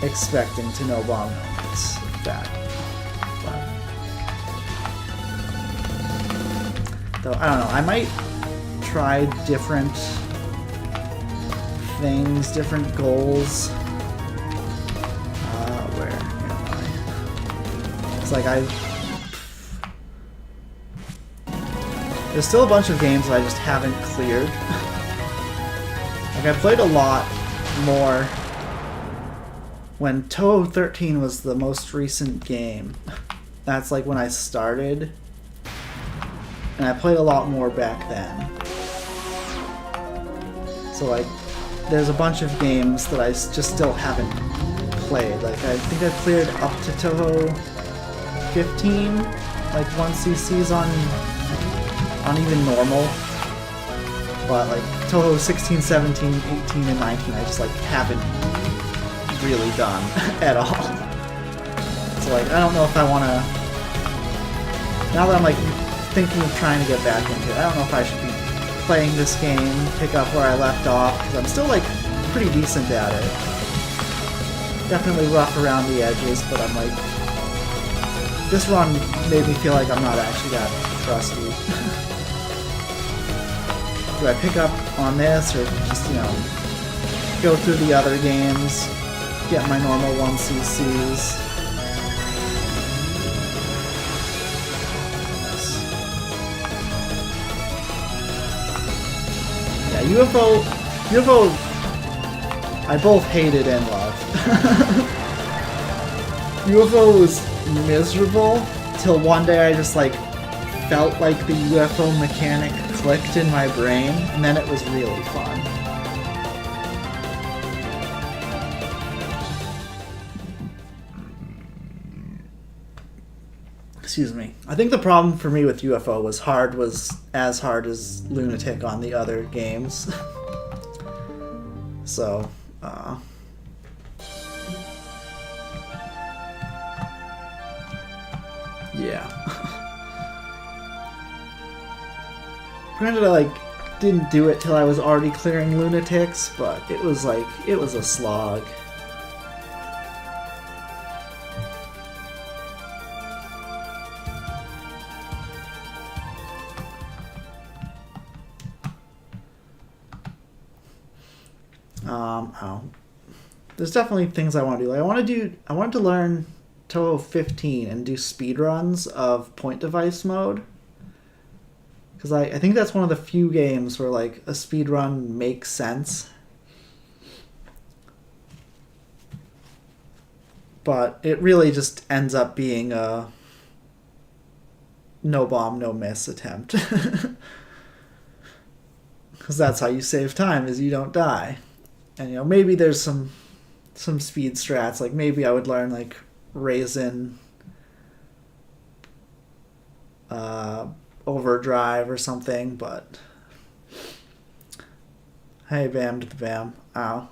[SPEAKER 1] expecting to no bomb, no miss that. Though, I don't know, I might try different things, different goals. Where am I? It's like there's still a bunch of games that I just haven't cleared. Like, I played a lot more when Touhou 13 was the most recent game. That's like when I started. And I played a lot more back then. So like, there's a bunch of games that I just still haven't played. Like, I think I've cleared up to Touhou 15, like 1cc's on even normal. But like, Touhou 16, 17, 18, and 19, I just like haven't really done at all. So like, I don't know if I want to now that I'm like thinking of trying to get back into it, I don't know if I should be playing this game, pick up where I left off, because I'm still like pretty decent at it. Definitely rough around the edges, but I'm like, this run made me feel like I'm not actually that trusty. Do I pick up on this, or just, you know, go through the other games, get my normal 1cc's? Yeah, UFO, I both hated and loved. UFO was miserable till one day I just like felt like the UFO mechanic clicked in my brain, and then it was really fun. Excuse me. I think the problem for me with UFO was as hard as Lunatic on the other games. So, yeah. Granted, I like didn't do it till I was already clearing lunatics, but it was a slog. There's definitely things I want to do. Like I wanted to learn Touhou 15 and do speedruns of point device mode. Because I think that's one of the few games where like a speedrun makes sense. But it really just ends up being a no bomb, no miss attempt. Because that's how you save time, is you don't die. And you know, maybe there's some speed strats, like maybe I would learn like Raisin Overdrive or something, but hey, bam to the bam. Ow.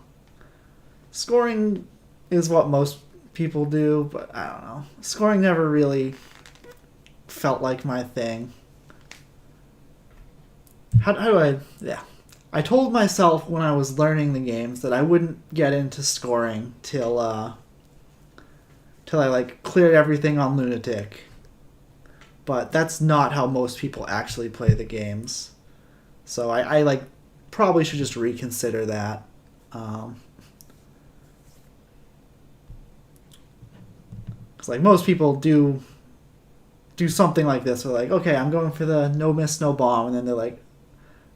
[SPEAKER 1] Scoring is what most people do, but I don't know. Scoring never really felt like my thing. How do I... Yeah. I told myself when I was learning the games that I wouldn't get into scoring till I like cleared everything on Lunatic. But that's not how most people actually play the games. So I like probably should just reconsider that. Because like most people do something like this. They're like, okay, I'm going for the no miss, no bomb, and then they're like,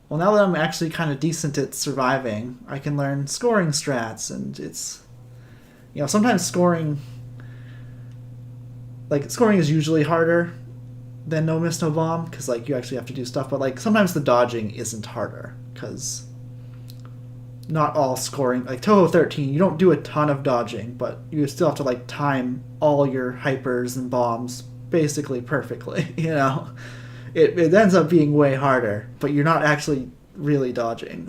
[SPEAKER 1] well, now that I'm actually kind of decent at surviving, I can learn scoring strats, and it's, you know, sometimes scoring is usually harder than no miss, no bomb, because like you actually have to do stuff, but like sometimes the dodging isn't harder, because not all scoring, like Touhou 13, you don't do a ton of dodging, but you still have to like time all your hypers and bombs basically perfectly, you know? It ends up being way harder, but you're not actually really dodging.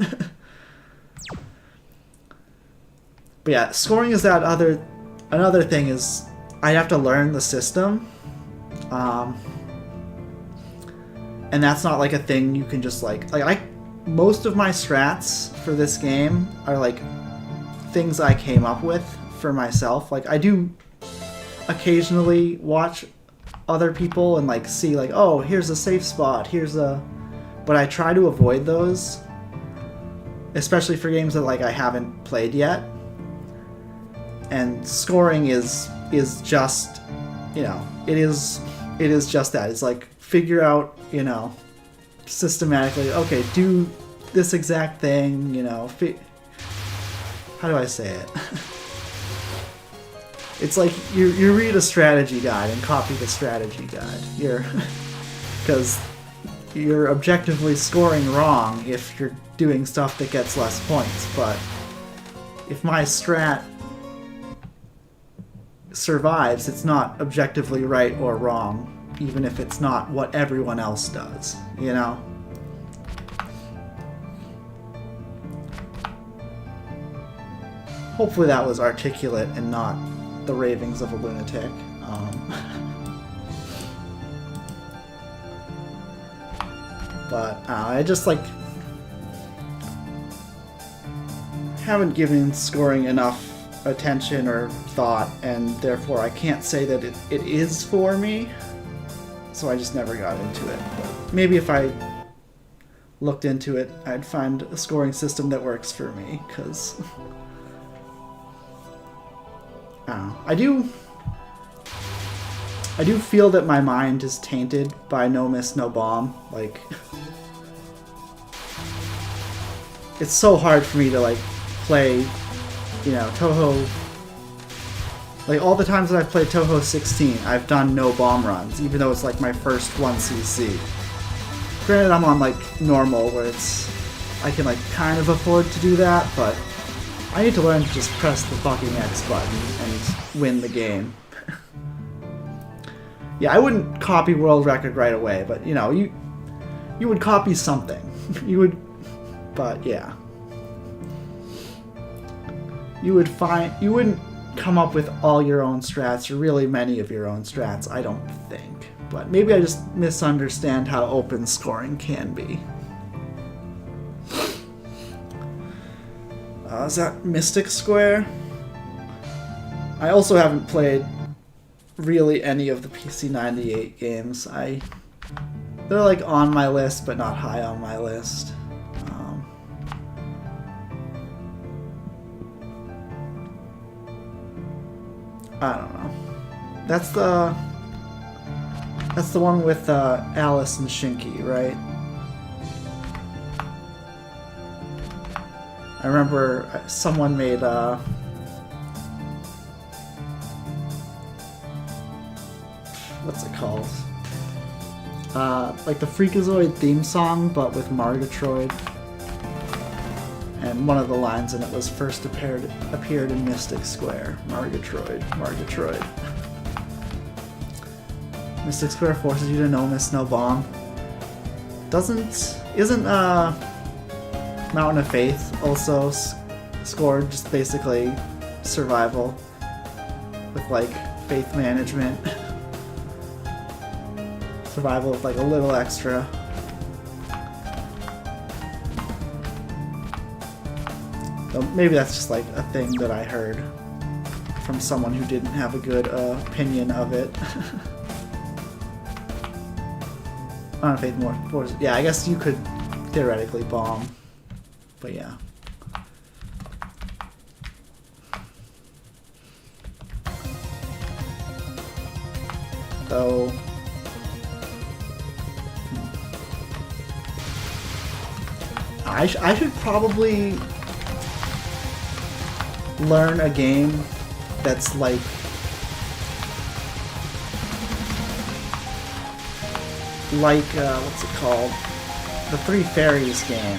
[SPEAKER 1] But yeah, scoring is another thing is I'd have to learn the system. And that's not like a thing you can just like most of my strats for this game are like things I came up with for myself. Like I do occasionally watch other people and like see like, oh, here's a safe spot, but I try to avoid those, especially for games that like I haven't played yet. And scoring is just, you know, it is just that. It's like figure out, you know, systematically, okay, do this exact thing, you know, how do I say it? It's like you read a strategy guide and copy the strategy guide. Because you're objectively scoring wrong if you're doing stuff that gets less points. But if my strat survives, it's not objectively right or wrong, even if it's not what everyone else does, you know? Hopefully that was articulate and not the ravings of a lunatic. But I just like haven't given scoring enough attention or thought, and therefore I can't say that it is for me. So I just never got into it. But maybe if I looked into it, I'd find a scoring system that works for me, because I don't know. I do feel that my mind is tainted by No Miss, No Bomb. Like, it's so hard for me to like play, you know, Touhou. Like, all the times that I've played Touhou 16, I've done no bomb runs, even though it's like my first 1cc. Granted, I'm on like normal, where I can like kind of afford to do that, but I need to learn to just press the fucking X button and win the game. Yeah, I wouldn't copy world record right away, but you know, you would copy something. You would, but yeah. You wouldn't come up with all your own strats, or really many of your own strats, I don't think. But maybe I just misunderstand how open scoring can be. Is that Mystic Square? I also haven't played really any of the PC98 games. They're like on my list, but not high on my list. I don't know. That's the one with Alice and Shinky, right? I remember someone made what's it called? Like the Freakazoid theme song, but with Margatroyd. And one of the lines in it was first appeared in Mystic Square. Margatroyd. Mystic Square forces you to no miss, no bomb. Isn't Mountain of Faith also scored just basically survival with like faith management? Survival with like a little extra. So maybe that's just like a thing that I heard from someone who didn't have a good opinion of it. I don't know if more forces. Yeah, I guess you could theoretically bomb, but yeah. So I should probably learn a game that's like what's it called? The Three Fairies game.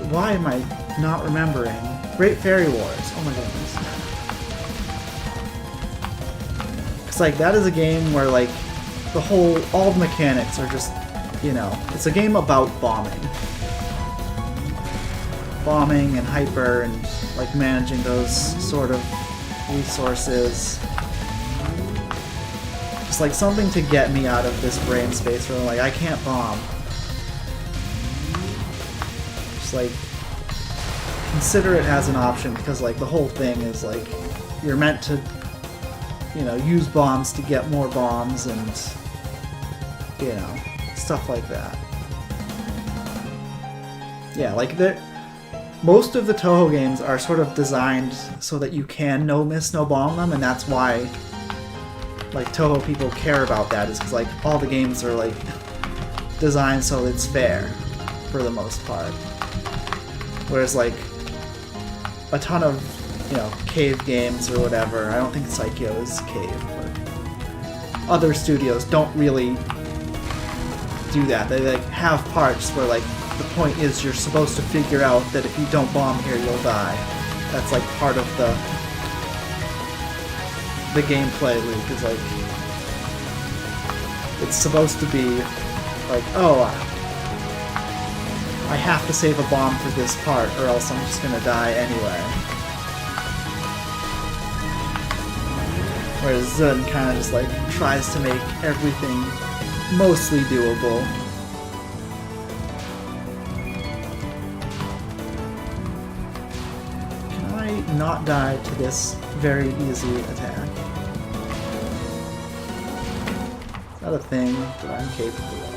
[SPEAKER 1] Why am I not remembering? Great Fairy Wars. Oh my goodness. It's like, that is a game where like all the mechanics are just, you know, it's a game about bombing. Bombing and hyper and like managing those sort of resources. Just like something to get me out of this brain space where I'm like, I can't bomb. Just like consider it as an option, because like the whole thing is like you're meant to, you know, use bombs to get more bombs and, you know, stuff like that. Yeah, like most of the Touhou games are sort of designed so that you can no miss, no bomb them, and that's why like Touhou people care about that, is because like all the games are like designed so it's fair for the most part. Whereas like a ton of, you know, cave games or whatever, I don't think Psycho is cave, but other studios don't really do that. They like have parts where like the point is you're supposed to figure out that if you don't bomb here, you'll die. That's like part of the gameplay loop, is like it's supposed to be like, oh, I have to save a bomb for this part or else I'm just gonna die anyway. Whereas Zun kind of just like tries to make everything mostly doable. Can I not die to this very easy attack? Is that a thing that I'm capable of?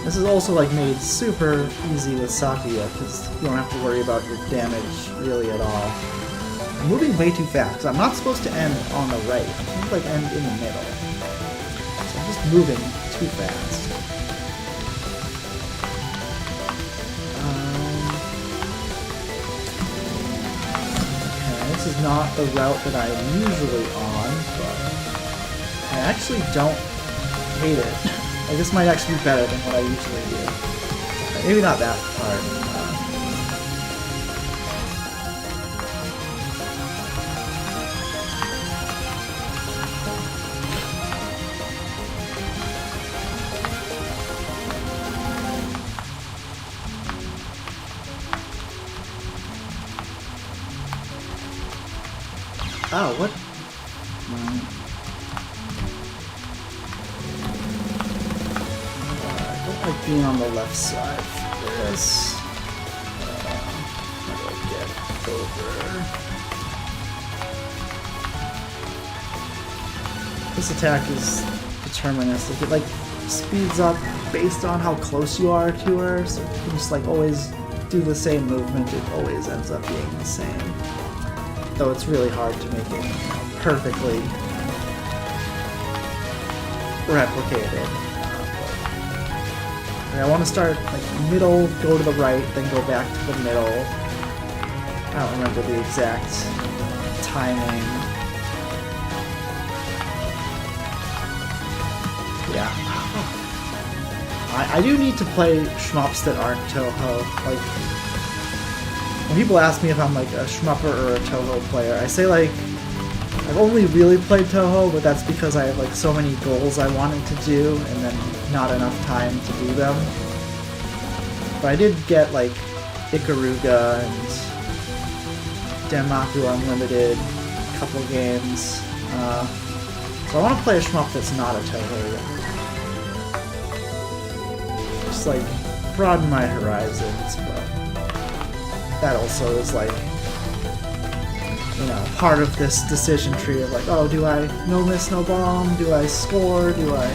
[SPEAKER 1] This is also like made super easy with Sakuya because you don't have to worry about your damage really at all. I'm moving way too fast because I'm not supposed to end on the right. I'm supposed to like end in the middle. So I'm just moving too fast. Okay, this is not the route that I'm usually on, but I actually don't hate it. Like, this might actually be better than what I usually do. Maybe not that hard. Oh, what? I don't like being on the left side for this. How do I get over? This attack is deterministic. It like speeds up based on how close you are to her, so you can just like always do the same movement. It always ends up being the same. Though it's really hard to make it perfectly replicated. I want to start like middle, go to the right, then go back to the middle. I don't remember the exact timing. Yeah. I do need to play shmups that aren't Touhou. Like, when people ask me if I'm like a shmupper or a Touhou player, I say like I've only really played Touhou, but that's because I have like so many goals I wanted to do and then not enough time to do them. But I did get like Ikaruga and Denmaku Unlimited, a couple games. So I want to play a shmup that's not a Touhou. Just like broaden my horizons, but that also is like, you know, part of this decision tree of like, oh, do I no miss, no bomb? Do I score? Do I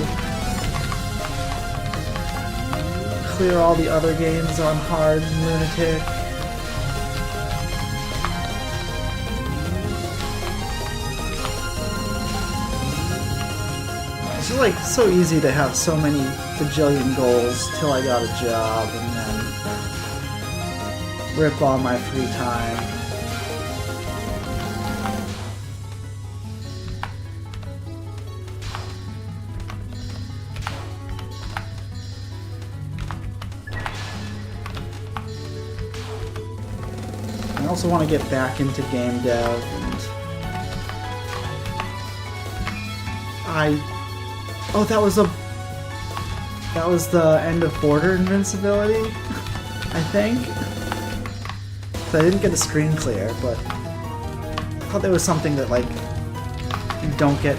[SPEAKER 1] clear all the other games on hard and lunatic? It's just like so easy to have so many bajillion goals till I got a job and then rip all my free time. I also want to get back into game dev, and oh, that was the end of border invincibility, I think. So I didn't get a screen clear, but I thought there was something that like you don't get.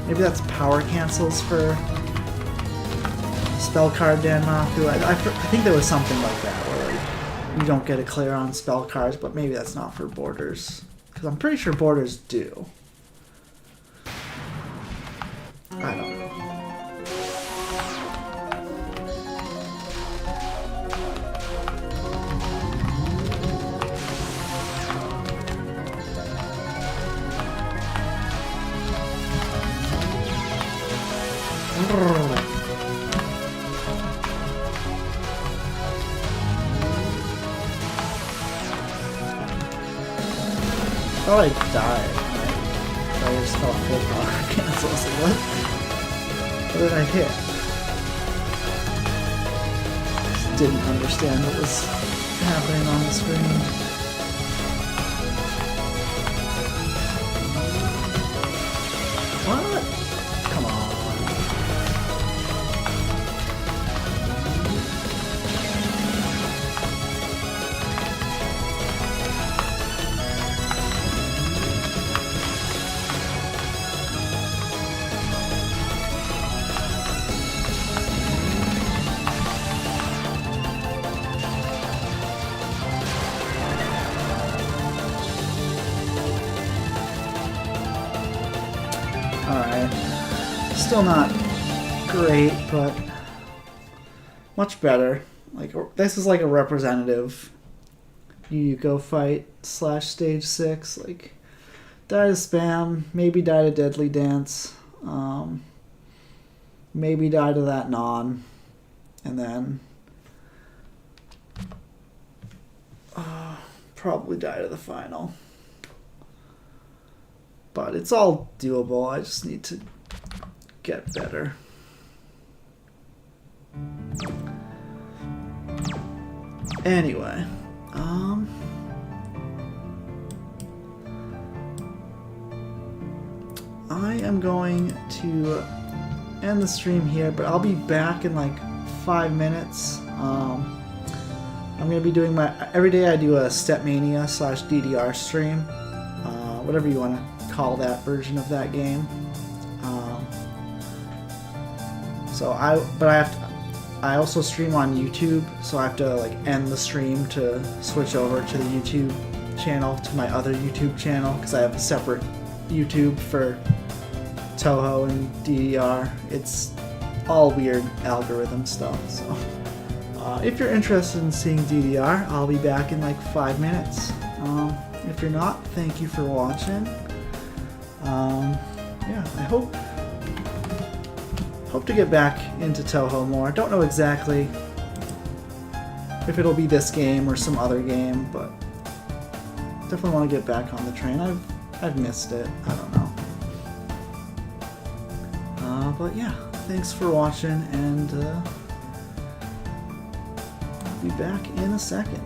[SPEAKER 1] Maybe that's power cancels for spell card Danmaku. I think there was something like that where like you don't get a clear on spell cards, but maybe that's not for borders, because I'm pretty sure borders do. I don't know. Oh, I died. I just felt full power cancels. What? What did I hit? Just didn't understand what was happening on the screen. What? Come on. Alright. Still not great, but much better. Like, this is like a representative Yuko fight / stage 6. Like, die to spam, maybe die to deadly dance, maybe die to that non, and then probably die to the final. But it's all doable. I just need to get better. Anyway, I am going to end the stream here, but I'll be back in like 5 minutes. I'm going to be doing my... Every day I do a Stepmania / DDR stream. Whatever you want to call that version of that game. I also stream on YouTube, so I have to like end the stream to switch over to the YouTube channel, to my other YouTube channel, because I have a separate YouTube for Touhou and DDR. It's all weird algorithm stuff, so if you're interested in seeing DDR, I'll be back in like 5 minutes. If you're not, thank you for watching. Yeah, I hope to get back into Touhou more. Don't know exactly if it'll be this game or some other game, but definitely want to get back on the train. I've missed it. I don't know. But yeah, thanks for watching, and be back in a second.